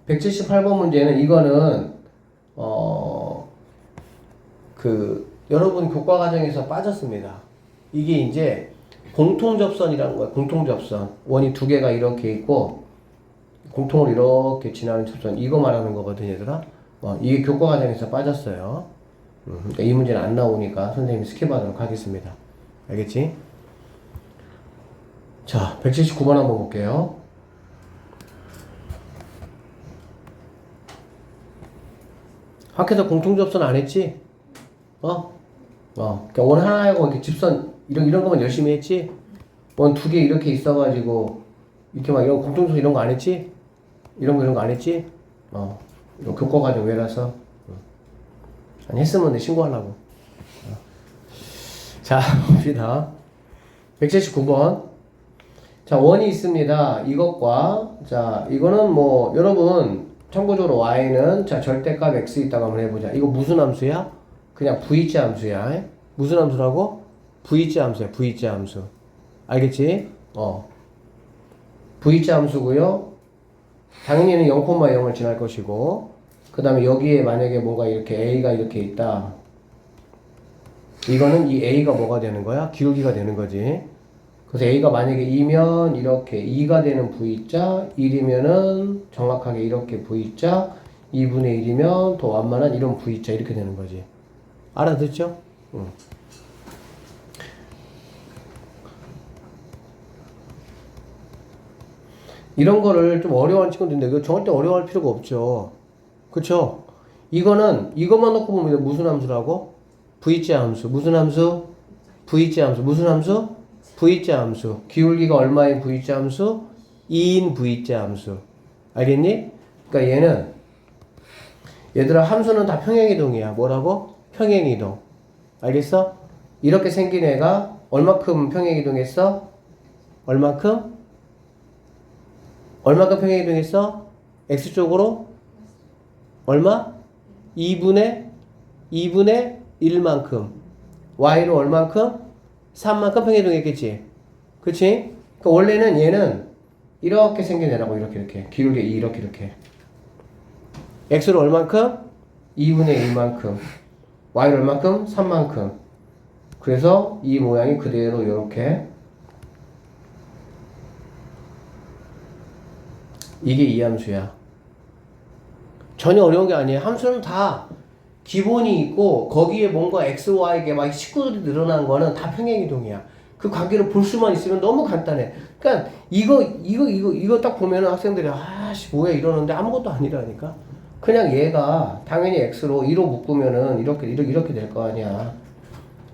178번 문제는 이거는 여러분 교과 과정에서 빠졌습니다. 이게 이제 공통접선이라는 거예요. 공통접선. 원이 두 개가 이렇게 있고 공통으로 이렇게 지나는 접선. 이거 말하는 거거든, 얘들아. 이게 교과 과정에서 빠졌어요. 그러니까 이 문제는 안 나오니까 선생님이 스킵하도록 하겠습니다. 알겠지? 자, 179번 한번 볼게요. 학교에서 공통접선 안 했지? 그러니까 원 하나하고 이렇게 집선 이런 거만 열심히 했지? 원 두 개 이렇게 있어가지고 이렇게 막 이런 공통접선 이런 거 안 했지? 이런 거 안 했지? 이거 교과 과정 외라서. 아니 했으면 내 신고하려고. 자, 봅시다. 179번. 자, 원이 있습니다. 이것과 자, 이거는 여러분 참고적으로 y는 자 절대값 x 있다고 한번 해보자. 이거 무슨 함수야? 그냥 v자 함수야. 무슨 함수라고? v자 함수야. v자 함수. 알겠지? v자 함수고요. 당연히는 0,0을 지날 것이고, 그 다음에 여기에 만약에 뭔가 이렇게 a가 이렇게 있다. 이거는 이 a가 뭐가 되는 거야? 기울기가 되는 거지. 그래서 a가 만약에 2면 이렇게 2가 되는 v자, 1이면은 정확하게 이렇게 v자, 2분의 1이면 더 완만한 이런 v자 이렇게 되는 거지. 알아듣죠? 응. 이런 거를 좀 어려워하는 친구들인데 이거 절대 어려워할 필요가 없죠. 그쵸? 이거는 이것만 놓고 보면 무슨 함수라고? v자 함수. 무슨 함수? v자 함수. 무슨 함수? v자 함수. 기울기가 얼마인 v자 함수? 2인 v자 함수. 알겠니? 그러니까 얘는 얘들아 함수는 다 평행이동이야. 뭐라고? 평행이동. 알겠어? 이렇게 생긴 애가 얼마큼 평행이동했어? 얼마큼? 얼마큼 평행이동했어? x쪽으로? 얼마? 2분의 1만큼. y로 얼만큼? 3만큼 평행이동했겠지? 그치? 그러니까 원래는 얘는 이렇게 생긴 애라고. 이렇게 기울기 이렇게 x로 얼만큼? 2분의 1만큼. y로 얼만큼? 3만큼. 그래서 이 모양이 그대로 이렇게 이게 이 함수야. 전혀 어려운 게 아니에요. 함수는 다 기본이 있고 거기에 뭔가 x, y에 막 식구들이 늘어난 거는 다 평행이동이야. 그 관계를 볼 수만 있으면 너무 간단해. 그러니까 이거 딱 보면은 학생들이 아씨 뭐야 이러는데 아무것도 아니라니까. 그냥 얘가 당연히 x로 2로 묶으면은 이렇게 될 거 아니야.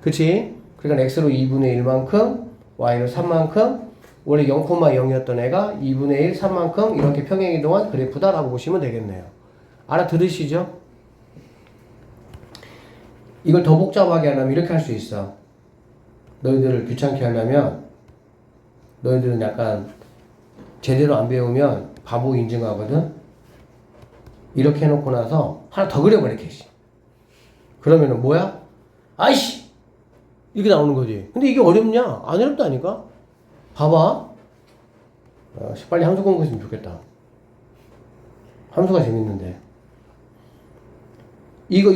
그치? 그러니까 x로 2분의 1만큼, y로 3만큼, 원래 0,0이었던 애가 2분의 1, 3만큼 이렇게 평행이동한 그래프다라고 보시면 되겠네요. 알아들으시죠? 이걸 더 복잡하게 하려면 이렇게 할 수 있어. 너희들을 귀찮게 하려면 너희들은 약간 제대로 안 배우면 바보 인증하거든? 이렇게 해놓고 나서 하나 더 그려버려, 캐시. 그러면은 뭐야? 아이씨! 이렇게 나오는 거지. 근데 이게 어렵냐? 안 어렵다니까? 봐봐. 빨리 함수 공부했으면 좋겠다. 함수가 재밌는데. 이거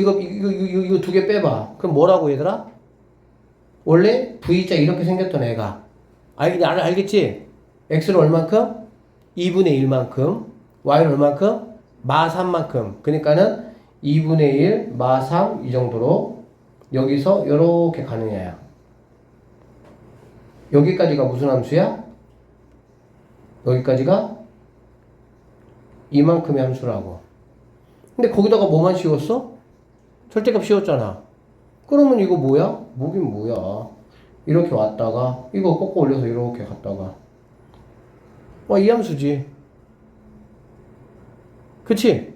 두 개 빼봐. 그럼 뭐라고 얘들아? 원래 V자 이렇게 생겼던 애가. 알겠지? X는 얼만큼? 2분의 1만큼. Y는 얼만큼? 마 3만큼. 그러니까는 2분의 1, 마 3, 이 정도로 여기서 요렇게 가는 애야. 여기까지가 무슨 함수야? 여기까지가 이만큼의 함수라고. 근데 거기다가 뭐만 씌웠어? 절대값 씌웠잖아. 그러면 이거 뭐야? 뭐긴 뭐야. 이렇게 왔다가 이거 꺾어 올려서 이렇게 갔다가 이 함수지. 그치?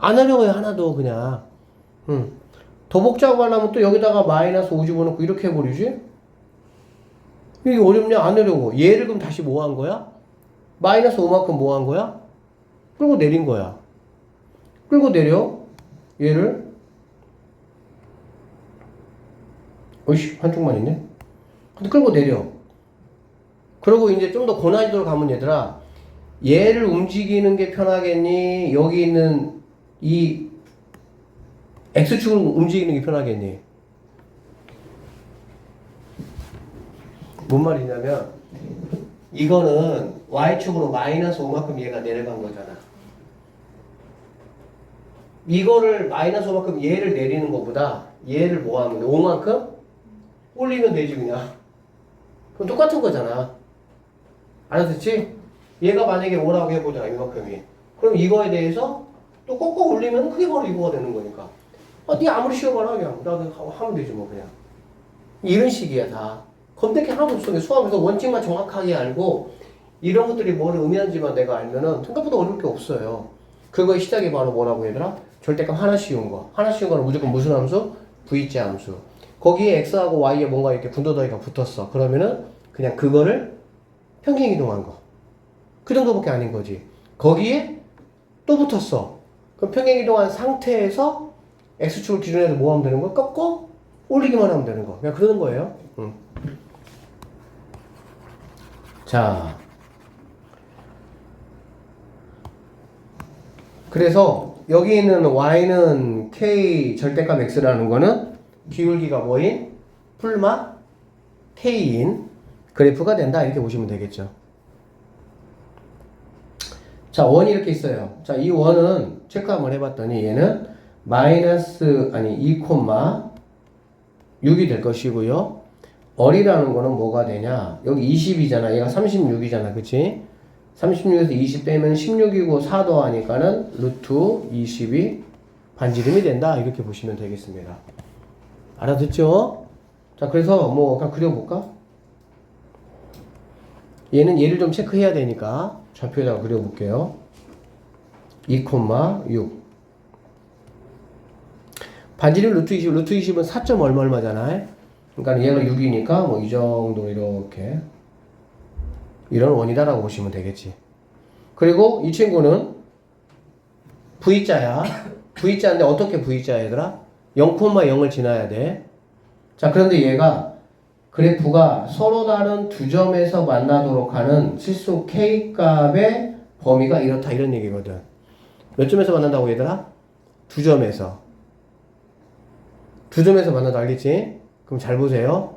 안 하려고 해 하나도 그냥. 더 복잡하려면 또 여기다가 마이너스 5 집어넣고 이렇게 해버리지? 이게 어렵냐? 안 하려고. 얘를 그럼 다시 뭐 한 거야? 마이너스 5만큼 뭐 한 거야? 끌고 내린 거야. 끌고 내려. 얘를. 어이씨, 한쪽만 있네? 근데 끌고 내려. 그리고 이제 좀 더 고난이도로 가면 얘들아, 얘를 움직이는 게 편하겠니? 여기 있는 이 X축을 움직이는 게 편하겠니? 뭔 말이냐면, 이거는 Y축으로 마이너스 5만큼 얘가 내려간 거잖아. 이거를 마이너스 5만큼 얘를 내리는 것보다 얘를 뭐 하면 돼? 5만큼? 올리면 되지 그냥. 그럼 똑같은 거잖아. 알아듣지? 얘가 만약에 5라고 해보자 이만큼이. 그럼 이거에 대해서 또 꺾어 올리면 그게 바로 이거가 되는 거니까. 네 아무리 쉬어봐라 그냥. 나도 하면 되지 뭐 그냥. 이런 식이야 다. 검색해 하나도 없어. 수학에서 원칙만 정확하게 알고 이런 것들이 뭘 의미하는지만 내가 알면은 생각보다 어려울 게 없어요. 그거의 시작이 바로 뭐라고 얘들아? 절대값 하나 씌운 거. 하나 씌운 거는 무조건 무슨 함수? V자 함수. 거기에 X하고 Y에 뭔가 이렇게 분도더기가 붙었어. 그러면은 그냥 그거를 평행이동한 거. 그 정도밖에 아닌 거지. 거기에 또 붙었어. 그럼 평행이동한 상태에서 X축을 기준으로 해서 뭐 하면 되는 거야? 꺾어 올리기만 하면 되는 거. 그냥 그러는 거예요. 자. 그래서 여기 있는 Y는 K 절대값 X라는 거는 기울기가 뭐인? 풀마 K인 그래프가 된다. 이렇게 보시면 되겠죠. 자, 원이 이렇게 있어요. 자, 이 원은 체크 한번 해봤더니 얘는 마이너스, 2,6이 될 것이고요. 어리라는 거는 뭐가 되냐? 여기 20이잖아. 얘가 36이잖아. 그치? 36에서 20 빼면 16이고 4 더하니까는 루트 20이 반지름이 된다. 이렇게 보시면 되겠습니다. 알아듣죠? 자, 그래서 뭐 그냥 그려볼까? 얘를 좀 체크해야 되니까 좌표에다가 그려볼게요. 2,6 반지름 루트 20, 루트 20은 4. 얼마잖아요. 그러니까 얘가 6이니까 뭐 이 정도 이렇게 이런 원이다라고 보시면 되겠지. 그리고 이 친구는 V자야. V자인데 어떻게 V자야 얘들아? 0,0을 지나야 돼. 자, 그런데 얘가 그래프가 서로 다른 두 점에서 만나도록 하는 실수 K 값의 범위가 이렇다 이런 얘기거든. 몇 점에서 만난다고 얘들아? 두 점에서. 두 점에서 만나다 알겠지? 그럼 잘 보세요.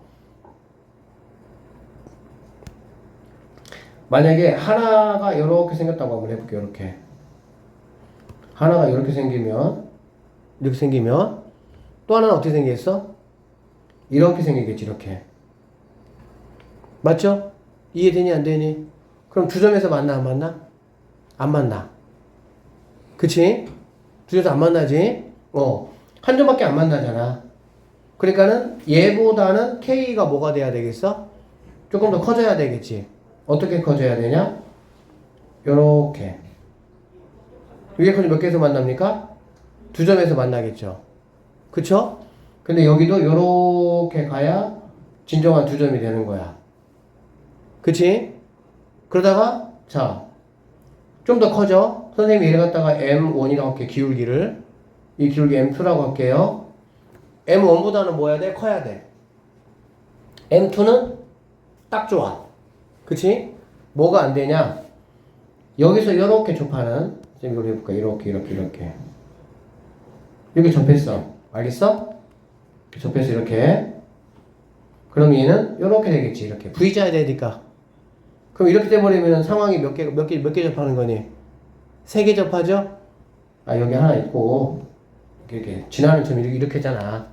만약에 하나가 이렇게 생겼다고 한번 해볼게요. 이렇게 하나가 이렇게 생기면 또 하나는 어떻게 생기겠어? 이렇게 생기겠지. 이렇게 맞죠? 이해되니 안 되니? 그럼 두 점에서 만나 안 만나? 안 만나. 그치? 두 점에서 안 만나지? 한 점밖에 안 만나잖아. 그러니까는 얘보다는 K가 뭐가 돼야 되겠어? 조금 더 커져야 되겠지. 어떻게 커져야 되냐? 요렇게. 위에 커지 몇 개에서 만납니까? 두 점에서 만나겠죠. 그쵸? 근데 여기도 요렇게 가야 진정한 두 점이 되는 거야. 그치? 그러다가 자, 좀 더 커져. 선생님이 이래 갖다가 M1이라고 이렇게 기울기를 이 기울기 M2라고 할게요. M1보다는 뭐 해야 돼? 커야 돼. M2는 딱 좋아. 그치? 뭐가 안 되냐? 여기서 이렇게 접하는, 이걸 해볼까? 이렇게. 이렇게 접했어. 알겠어? 접해서 이렇게. 그럼 얘는 이렇게 되겠지. 이렇게. V자야 되니까. 그럼 이렇게 돼버리면 상황이 몇 개 접하는 거니? 3개 접하죠? 아, 여기 하나 있고, 이렇게. 지나는 점 이렇게 잖아.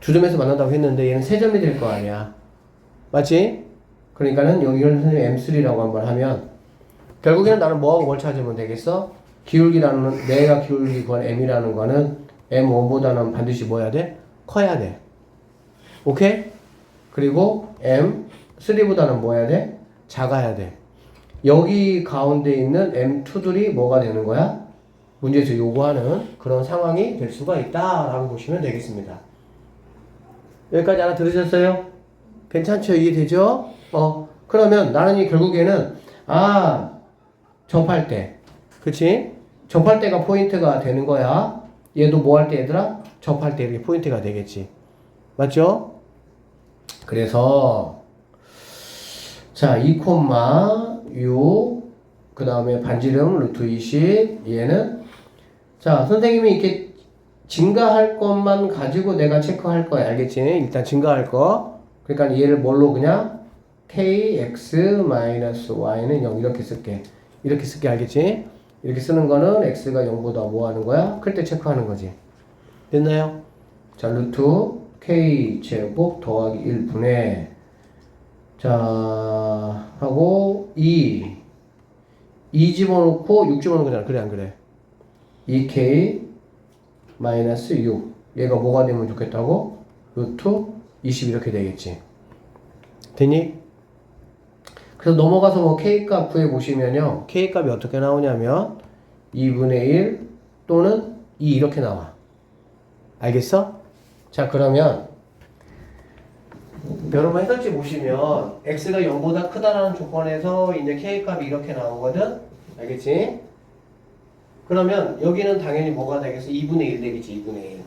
두 점에서 만난다고 했는데 얘는 3점이 될 거 아니야. 맞지? 그러니까는 여기를 선생님 M3라고 한번 하면, 결국에는 나는 뭐하고 뭘 찾으면 되겠어? 기울기라는, 내가 기울기 구한 M이라는 거는 M1보다는 반드시 뭐 해야 돼? 커야 돼. 오케이? 그리고 M3보다는 뭐 해야 돼? 작아야 돼. 여기 가운데 있는 M2들이 뭐가 되는 거야? 문제에서 요구하는 그런 상황이 될 수가 있다라고 보시면 되겠습니다. 여기까지 알아들으셨어요? 괜찮죠? 이해되죠? 그러면 나는 결국에는, 접할 때. 그치? 접할 때가 포인트가 되는 거야. 얘도 뭐 할 때 얘들아? 접할 때 이렇게 포인트가 되겠지. 맞죠? 그래서, 자, 2,6, 그 다음에 반지름 루트 20, 얘는, 자, 선생님이 이렇게 증가할 것만 가지고 내가 체크할 거야. 알겠지? 일단 증가할 거. 그러니까 얘를 뭘로 그냥 kx-y는 0 이렇게 쓸게. 이렇게 쓸게. 알겠지? 이렇게 쓰는 거는 x가 0보다 뭐 하는 거야? 클 때 체크하는 거지. 됐나요? 자, 루트 k 제곱 더하기 1분의 자, 하고 2 집어넣고 6 집어넣는 거잖아. 그래 안 그래? 2k 마이너스 6 얘가 뭐가 되면 좋겠다고? 루트 20 이렇게 되겠지. 됐니? 그래서 넘어가서 뭐 K값 구해보시면요. K값이 어떻게 나오냐면 2분의 1 또는 2 이렇게 나와. 알겠어? 자, 그러면 여러분 해설지 보시면 X가 0보다 크다라는 조건에서 이제 K값이 이렇게 나오거든? 알겠지? 그러면 여기는 당연히 뭐가 되겠어? 2분의 1 되겠지, 2분의 1.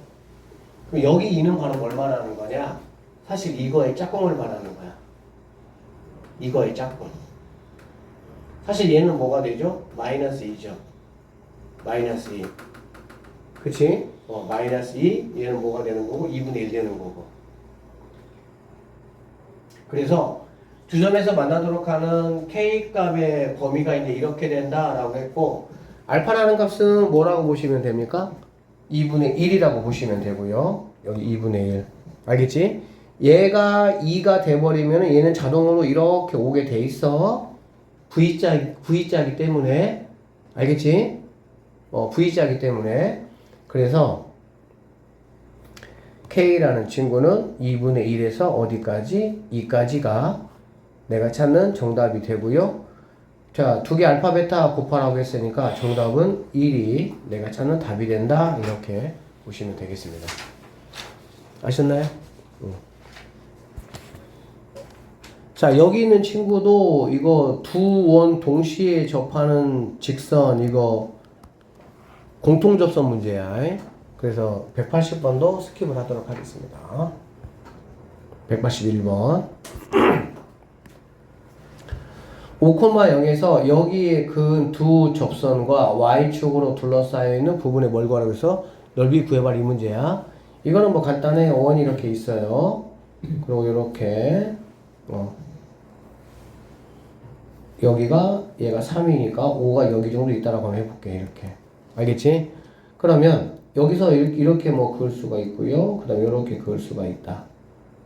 그럼 여기 2는 바로 뭘 말하는 거냐? 사실 이거의 짝꿍을 말하는 거야. 이거의 짝꿍. 사실 얘는 뭐가 되죠? 마이너스 2죠. 마이너스 2. 그치? 마이너스 2. 얘는 뭐가 되는 거고? 2분의 1 되는 거고. 그래서 두 점에서 만나도록 하는 K값의 범위가 이제 이렇게 된다라고 했고, 알파라는 값은 뭐라고 보시면 됩니까? 2분의 1이라고 보시면 되고요. 여기 2분의 1. 알겠지? 얘가 2가 돼버리면 얘는 자동으로 이렇게 오게 돼 있어. V자이기 때문에. 알겠지? V자이기 때문에. 그래서 K라는 친구는 2분의 1에서 어디까지? 2까지가 내가 찾는 정답이 되고요. 자, 두 개 알파, 베타 곱하라고 했으니까 정답은 1이 내가 찾는 답이 된다. 이렇게 보시면 되겠습니다. 아셨나요? 자, 여기 있는 친구도 이거 두 원 동시에 접하는 직선 이거 공통접선 문제야. 그래서 180번도 스킵을 하도록 하겠습니다. 181번 5,0에서 여기에 그 두 접선과 Y축으로 둘러싸여 있는 부분에 뭘 구하라고 해서 넓이 구해봐라 이 문제야. 이거는 뭐 간단해. 원이 이렇게 있어요. 그리고 이렇게 여기가 얘가 3이니까 5가 여기 정도 있다라고 한번 해볼게. 이렇게. 알겠지? 그러면 여기서 이렇게 뭐 그을 수가 있고요. 그 다음에 이렇게 그을 수가 있다.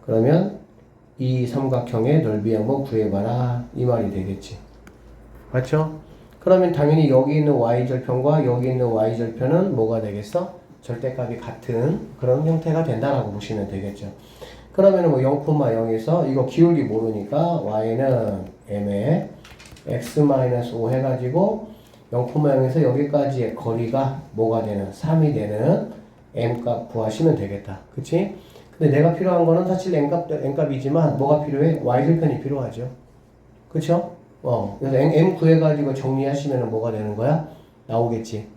그러면 이 삼각형의 넓이 한번 구해봐라. 이 말이 되겠지. 맞죠? 그러면 당연히 여기 있는 y절편과 여기 있는 y절편은 뭐가 되겠어? 절대값이 같은 그런 형태가 된다라고 보시면 되겠죠. 그러면 뭐 0,0에서 이거 기울기 모르니까 y는 m에 x-5 해가지고 0,0에서 여기까지의 거리가 뭐가 되는 3이 되는 m값 구하시면 되겠다. 그치? 근데 내가 필요한 거는 사실 n값이지만 뭐가 필요해? y절편이 필요하죠. 그쵸? 그래서 m 구해가지고 정리하시면 뭐가 되는 거야? 나오겠지.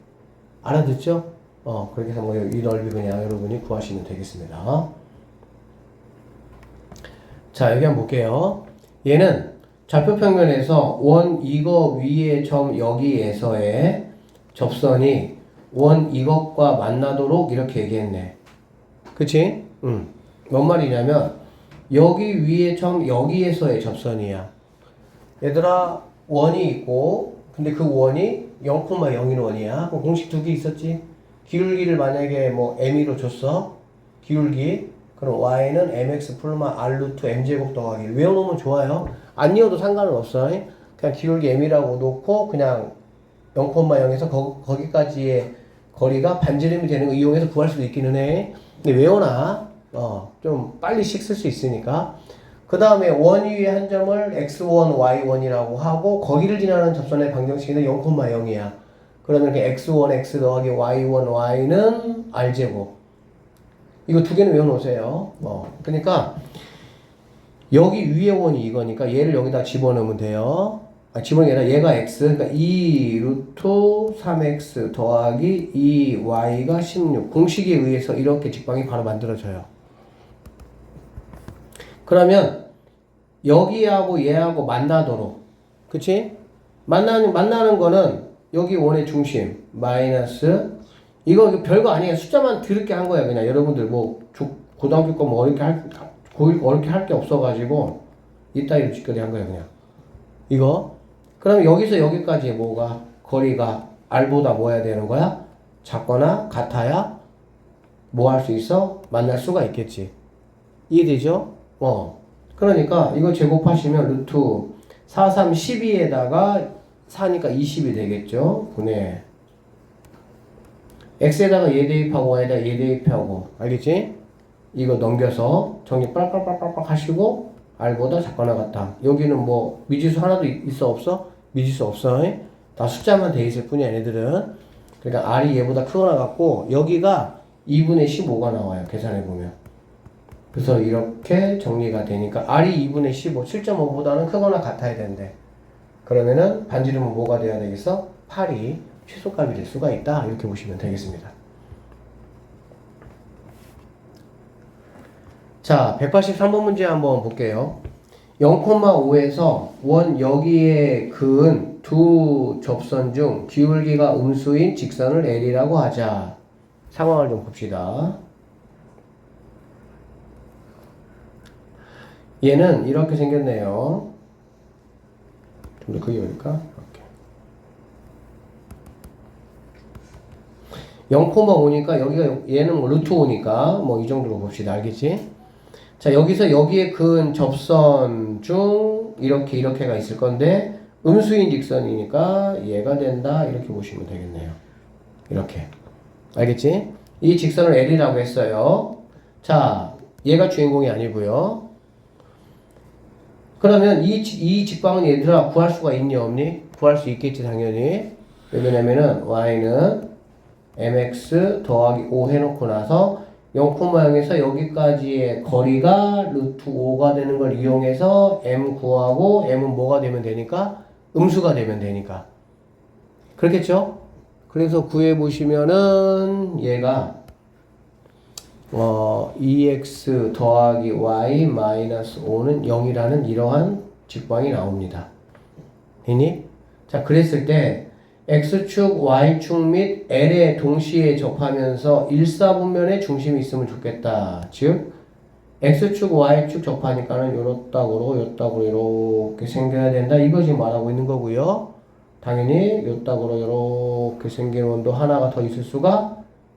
알아듣죠? 그렇게 해서 뭐 이 넓이 그냥 여러분이 구하시면 되겠습니다. 자, 여기 한번 볼게요. 얘는 좌표평면에서 원 이거 위의 점 여기에서의 접선이 원 이것과 만나도록 이렇게 얘기했네. 그치? 뭔 말이냐면 여기 위의 점 여기에서의 접선이야. 얘들아, 원이 있고 근데 그 원이 0,0인 원이야. 그럼 공식 두 개 있었지? 기울기를 만약에 뭐 m이로 줬어. 기울기. 그럼 y는 mx 플러스 r 루트 m제곱 더하기. 외워놓으면 좋아요. 안 외워도 상관은 없어. 그냥 기울기 m이라고 놓고 그냥 0,0에서 거기까지의 거리가 반지름이 되는 거 이용해서 구할 수도 있기는 해. 근데 외워놔. 좀 빨리씩 쓸 수 있으니까. 그 다음에 원 위에 한 점을 x1, y1이라고 하고 거기를 지나는 접선의 방정식은 0,0이야. 그러면 이렇게 x1, x 더하기 y1, y는 r제곱. 이거 두 개는 외워놓으세요. 그러니까 여기 위에 원이 이거니까 얘를 여기다 집어넣으면 돼요. 집어넣으면 아니라 얘가 x, 그러니까 2 루트 3x 더하기 2y가 16. 공식에 의해서 이렇게 직방이 바로 만들어져요. 그러면 여기하고 얘하고 만나도록, 그치? 만나는 거는 여기 원의 중심 마이너스 이거 별거 아니에요. 숫자만 드럽게 한 거야. 그냥 여러분들 뭐 고등학교 거 뭐 어렵게 할 게 없어가지고 이따위로 짓거리 한 거야 그냥. 이거 그러면 여기서 여기까지 뭐가 거리가 r보다 뭐 해야 되는 거야? 작거나 같아야 뭐 할 수 있어? 만날 수가 있겠지. 이해되죠? 그러니까 이거 제곱하시면 루트 4, 3, 12에다가 4니까 20이 되겠죠? 분의 x에다가 얘 대입하고 y에다가 얘 대입하고 알겠지? 이거 넘겨서 정리 빨빨빨빨빨 하시고 r보다 작거나 같다. 여기는 뭐 미지수 하나도 있어 없어? 미지수 없어. 다 숫자만 돼 있을 뿐이야 얘네들은. 그러니까 r이 얘보다 크거나 같고 여기가 2분의 15가 나와요. 계산해 보면. 그래서 이렇게 정리가 되니까 r이 2분의 15, 7.5보다는 크거나 같아야 된대. 그러면은 반지름은 뭐가 돼야 되겠어? 8이 최소값이 될 수가 있다. 이렇게 보시면 되겠습니다. 자, 183번 문제 한번 볼게요. 0,5에서 원 여기에 그은 두 접선 중 기울기가 음수인 직선을 L이라고 하자. 상황을 좀 봅시다. 얘는 이렇게 생겼네요. 좀 더 크게 볼까? 0,5니까 여기가 얘는 뭐 루트 5니까 뭐 이 정도로 봅시다. 알겠지? 자, 여기서 여기에 그은 접선 중 이렇게가 있을 건데 음수인 직선이니까 얘가 된다. 이렇게 보시면 되겠네요. 이렇게. 알겠지? 이 직선을 L이라고 했어요. 자, 얘가 주인공이 아니고요. 그러면 이 직방은 얘들아 구할 수가 있니 없니? 구할 수 있겠지 당연히. 왜냐면은 y는 mx 더하기 5 해놓고 나서 0,0에서 여기까지의 거리가 루트 5가 되는 걸 이용해서 m 구하고 m은 뭐가 되면 되니까? 음수가 되면 되니까. 그렇겠죠? 그래서 구해보시면은 얘가 2x 더하기 y 마이너스 5는 0이라는 이러한 직방이 나옵니다. 됐니? 자, 그랬을 때 x축, y축 및 l에 동시에 접하면서 일사분면의 중심이 있으면 좋겠다. 즉 x축, y축 접하니까는 요따구로 이렇게 생겨야 된다. 이거 지금 말하고 있는 거고요. 당연히 요따구로 이렇게 생긴 원도 하나가 더 있을 수가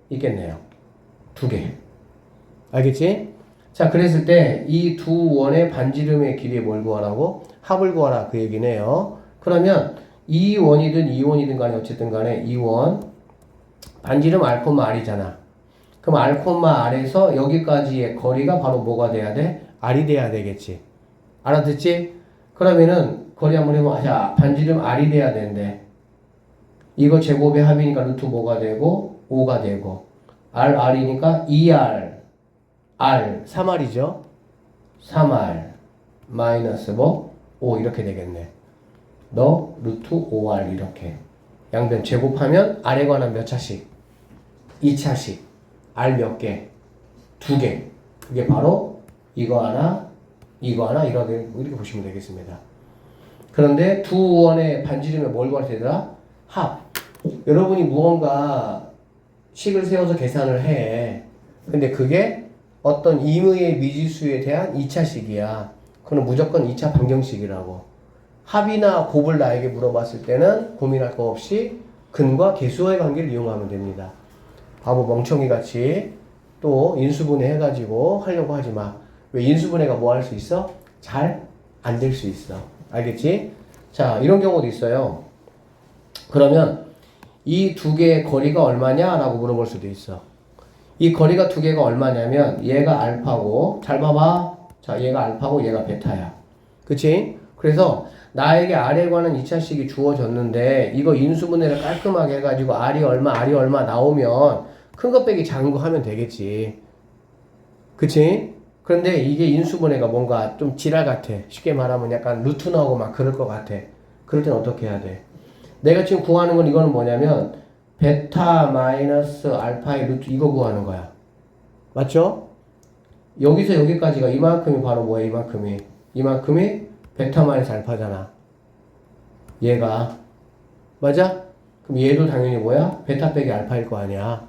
있겠네요. 두 개. 알겠지? 자, 그랬을 때 이 두 원의 반지름의 길이에 뭘 구하라고? 합을 구하라 그 얘기네요. 그러면 이 원이든 이 원이든 간에 어쨌든 간에 이 원 반지름 r이잖아. 그럼 r에서 여기까지의 거리가 바로 뭐가 돼야 돼? r이 돼야 되겠지. 알아듣지? 그러면은 거리 한번 해보자. 반지름 r이 돼야 되는데 이거 제곱의 합이니까 루트 뭐가 되고 5가 되고 r이니까 2r 3r이죠. 3r 마이너스 뭐? 5 이렇게 되겠네. 너 루트 5r 이렇게 양변 제곱하면 r에 관한 몇 차씩? 2차식. R 몇 개? 2개. 그게 바로 이거 하나, 이거 하나, 이렇게 보시면 되겠습니다. 그런데 두 원의 반지름에 뭘 구할 때더라? 합. 여러분이 무언가 식을 세워서 계산을 해. 근데 그게 어떤 임의의 미지수에 대한 2차식이야. 그건 무조건 2차 방정식이라고. 합이나 곱을 나에게 물어봤을 때는 고민할 거 없이 근과 계수와의 관계를 이용하면 됩니다. 바보 멍청이 같이 또 인수분해 해가지고 하려고 하지 마. 왜 인수분해가 뭐 할 수 있어? 잘 안 될 수 있어. 알겠지? 자, 이런 경우도 있어요. 그러면 이 두 개의 거리가 얼마냐? 라고 물어볼 수도 있어. 이 거리가 두 개가 얼마냐면 얘가 알파고, 잘 봐봐. 자, 얘가 알파고 얘가 베타야. 그치? 그래서 나에게 R에 관한 2차식이 주어졌는데 이거 인수분해를 깔끔하게 해가지고 R이 얼마 나오면 큰 거 빼기 작은 거 하면 되겠지. 그치? 그런데 이게 인수분해가 뭔가 좀 지랄 같아. 쉽게 말하면 약간 루트 나오고 막 그럴 것 같아. 그럴 땐 어떻게 해야 돼? 내가 지금 구하는 건 이거는 뭐냐면 베타 마이너스 알파의 루트 이거 구하는 거야. 맞죠? 여기서 여기까지가 이만큼이 바로 뭐야? 이만큼이 베타 마이너스 알파잖아. 얘가 맞아? 그럼 얘도 당연히 뭐야? 베타 빼기 알파일 거 아니야.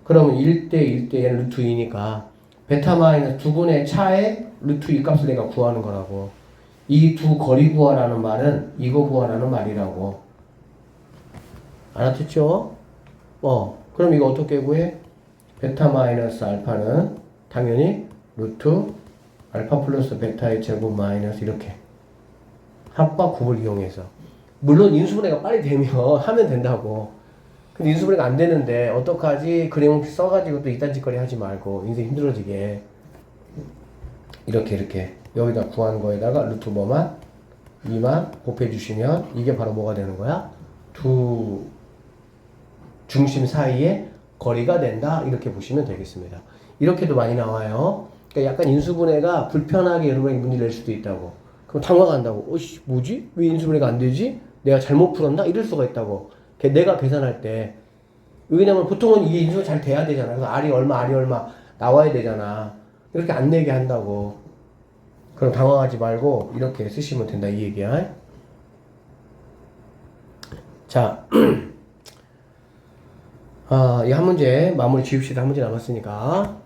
그러면 1대 1대 얘는 루트 2니까 베타 마이너스 두 분의 차에 루트 2 값을 내가 구하는 거라고. 이 두 거리 구하라는 말은 이거 구하라는 말이라고. 알아듣죠? 그럼 이거 어떻게 구해? 베타 마이너스 알파는 당연히 루트 알파 플러스 베타의 제곱 마이너스 이렇게 합과 곱을 이용해서. 물론 인수분해가 빨리 되면 하면 된다고. 근데 인수분해가 안 되는데 어떡하지? 그림 써가지고 또 이딴 짓거리 하지 말고 인생 힘들어지게 이렇게 여기다 구한 거에다가 루트 뭐만 2만 곱해주시면 이게 바로 뭐가 되는 거야? 두 중심 사이에 거리가 된다 이렇게 보시면 되겠습니다. 이렇게도 많이 나와요. 그러니까 약간 인수분해가 불편하게 여러분에게 문제를 낼 수도 있다고. 그럼 당황한다고. 어이씨 뭐지? 왜 인수분해가 안 되지? 내가 잘못 풀었나? 이럴 수가 있다고. 내가 계산할 때. 왜냐면 보통은 이게 인수가 잘 돼야 되잖아. 그래서 R이 얼마 나와야 되잖아. 이렇게 안 내게 한다고. 그럼 당황하지 말고 이렇게 쓰시면 된다 이 얘기야. 자, 이 한 문제 마무리 지읍시다. 한 문제 남았으니까.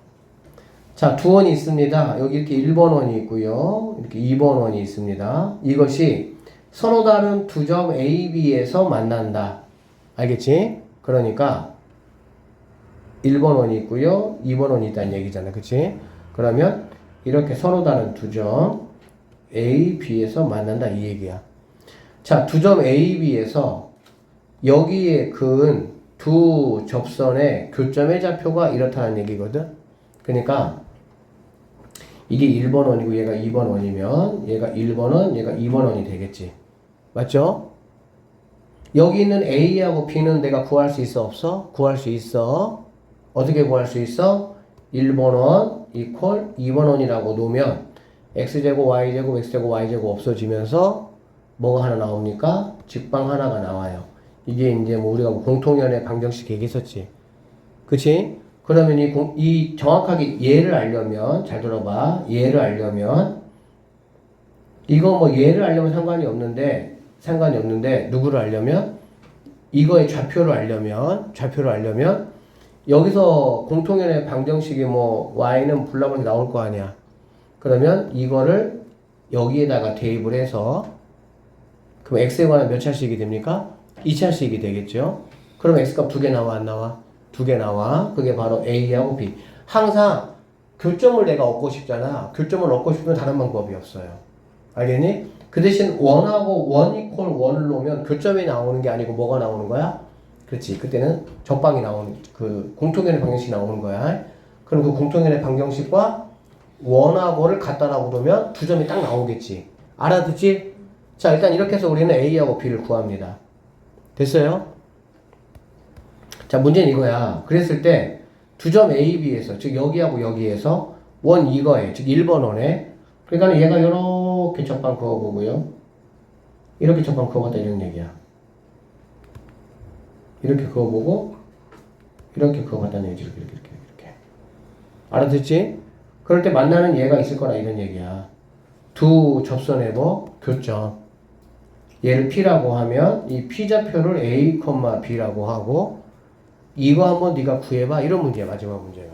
자, 두 원이 있습니다. 여기 이렇게 1번 원이 있고요. 이렇게 2번 원이 있습니다. 이것이 서로 다른 두 점 A, B에서 만난다. 알겠지? 그러니까 1번 원이 있고요. 2번 원이 있다는 얘기잖아. 그치? 그러면 이렇게 서로 다른 두 점 A, B에서 만난다 이 얘기야. 자, 두 점 A, B에서 여기에 그은 두 접선의 교점의 좌표가 이렇다는 얘기거든. 그러니까 이게 1번 원이고 얘가 2번 원이면 얘가 1번 원, 얘가 2번 원이 되겠지. 맞죠? 여기 있는 A하고 B는 내가 구할 수 있어 없어? 구할 수 있어. 어떻게 구할 수 있어? 1번 원 이퀄 2번 원이라고 놓으면 x제곱 y제곱 x제곱 y제곱 없어지면서 뭐가 하나 나옵니까? 직방 하나가 나와요. 이게 이제 뭐 우리가 공통연의 방정식 얘기했었지. 그치? 그러면 이 정확하게 얘를 알려면 잘 들어봐. 얘를 알려면 이거 뭐 얘를 알려면 상관이 없는데 누구를 알려면 이거의 좌표를 알려면 여기서 공통연의 방정식이 뭐 y는 블라블라 나올 거 아니야. 그러면 이거를 여기에다가 대입을 해서 그럼 x에 관한 몇 차식이 됩니까? 2차식이 되겠죠. 그럼 x값 두 개 나와 안 나와? 두 개 나와. 그게 바로 A하고 B. 항상 교점을 내가 얻고 싶잖아. 교점을 얻고 싶으면 다른 방법이 없어요. 알겠니? 그 대신 1하고 1 이퀄 1을 놓으면 교점이 나오는 게 아니고 뭐가 나오는 거야? 그렇지. 그때는 적방이 나오는, 그 공통연의 방정식이 나오는 거야. 그럼 그 공통연의 방정식과 1하고를 갖다 놔보면 두 점이 딱 나오겠지. 알아듣지? 자, 일단 이렇게 해서 우리는 A하고 B를 구합니다. 됐어요? 자, 문제는 이거야. 그랬을 때 두 점 A, B에서, 즉 여기하고 여기에서 원 이거에, 즉 1번 원에, 그러니까 얘가 이렇게 적방 그어보고요. 이렇게 적방 그어봤다 이런 얘기야. 이렇게 그어보고 이렇게 그거 갖다 내야지. 이렇게. 알아듣지? 그럴 때 만나는 얘가 있을 거라 이런 얘기야. 두 접선의 뭐 교점. 얘를 P라고 하면 이 P좌표를 A, B라고 하고 이거 한번 네가 구해봐. 이런 문제야. 마지막 문제가.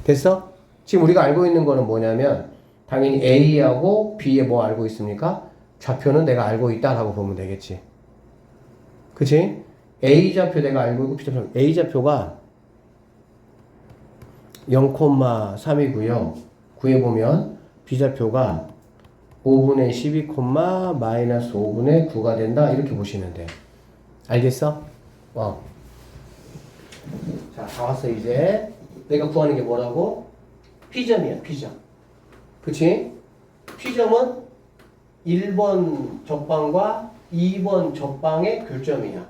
됐어? 지금 우리가 알고 있는 거는 뭐냐면 당연히 A하고 B에 뭐 알고 있습니까? 좌표는 내가 알고 있다라고 보면 되겠지. 그치? A좌표 내가 알고 있고 B좌표. A좌표가 0,3이고요. 구해보면 B좌표가 5분의 12, 마이너스 5분의 9가 된다. 이렇게 보시면 돼. 알겠어? 자, 다 왔어, 이제. 내가 구하는 게 뭐라고? P점이야, P점. 그치? P점은 1번 적방과 2번 적방의 교점이야.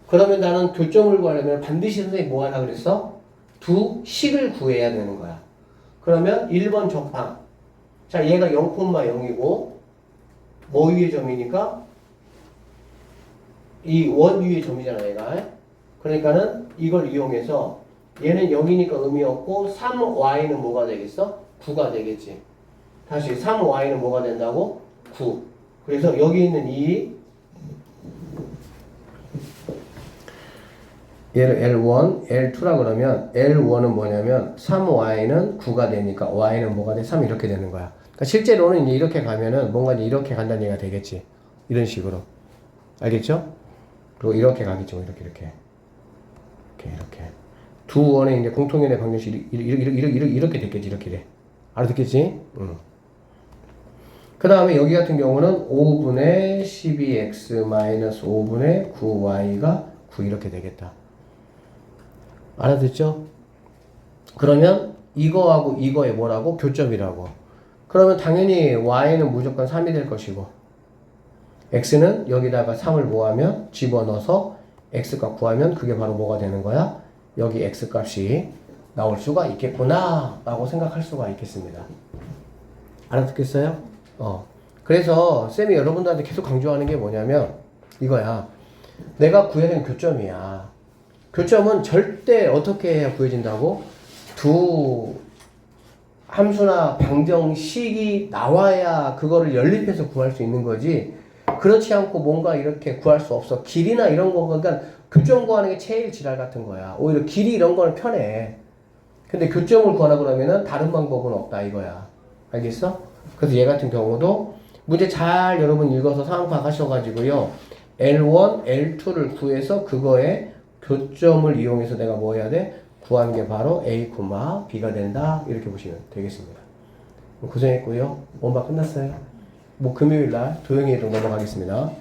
그러면 나는 교점을 구하려면 반드시 선생님이 뭐 하라 그랬어? 두 식을 구해야 되는 거야. 그러면 1번 적방. 자, 얘가 0,0이고 뭐 위의 점이니까 이 원 위의 점이잖아, 얘가. 그러니까는 이걸 이용해서 얘는 0이니까 의미 없고 3y는 뭐가 되겠어? 9가 되겠지. 다시 3y는 뭐가 된다고? 9. 그래서 여기 있는 이 얘를 L1, L2라 그러면 L1은 뭐냐면 3y는 9가 되니까 y는 뭐가 돼? 3 이렇게 되는 거야. 그러니까 실제로는 이제 이렇게 가면은 뭔가 이렇게 간다는 얘기가 되겠지. 이런 식으로. 알겠죠? 그리고 이렇게 가겠죠. 이렇게. 두 원의 이제 공통연의 방정식이 이렇게 됐겠지. 이렇게 돼. 알아듣겠지? 응. 그 다음에 여기 같은 경우는 5분의 12x 마이너스 5분의 9y가 9 이렇게 되겠다. 알아듣죠? 그러면 이거하고 이거에 뭐라고? 교점이라고. 그러면 당연히 y는 무조건 3이 될 것이고 x는 여기다가 3을 뭐하면 집어넣어서 x값 구하면 그게 바로 뭐가 되는 거야? 여기 x값이 나올 수가 있겠구나 라고 생각할 수가 있겠습니다. 알아듣겠어요? 그래서 쌤이 여러분들한테 계속 강조하는 게 뭐냐면 이거야. 내가 구해야 되는 교점이야. 교점은 절대 어떻게 해야 구해진다고? 두 함수나 방정식이 나와야 그거를 연립해서 구할 수 있는 거지. 그렇지 않고 뭔가 이렇게 구할 수 없어. 길이나 이런 거, 그러니까 교점 구하는 게 제일 지랄 같은 거야. 오히려 길이 이런 거는 편해. 근데 교점을 구하라 그러면은 다른 방법은 없다 이거야. 알겠어? 그래서 얘 같은 경우도 문제 잘 여러분 읽어서 상황 파악하셔가지고요. L1, L2를 구해서 그거에 교점을 이용해서 내가 뭐 해야 돼? 구하는 게 바로 A, B가 된다. 이렇게 보시면 되겠습니다. 고생했고요. 원박 끝났어요. 뭐 금요일날 조용히 좀 넘어가겠습니다.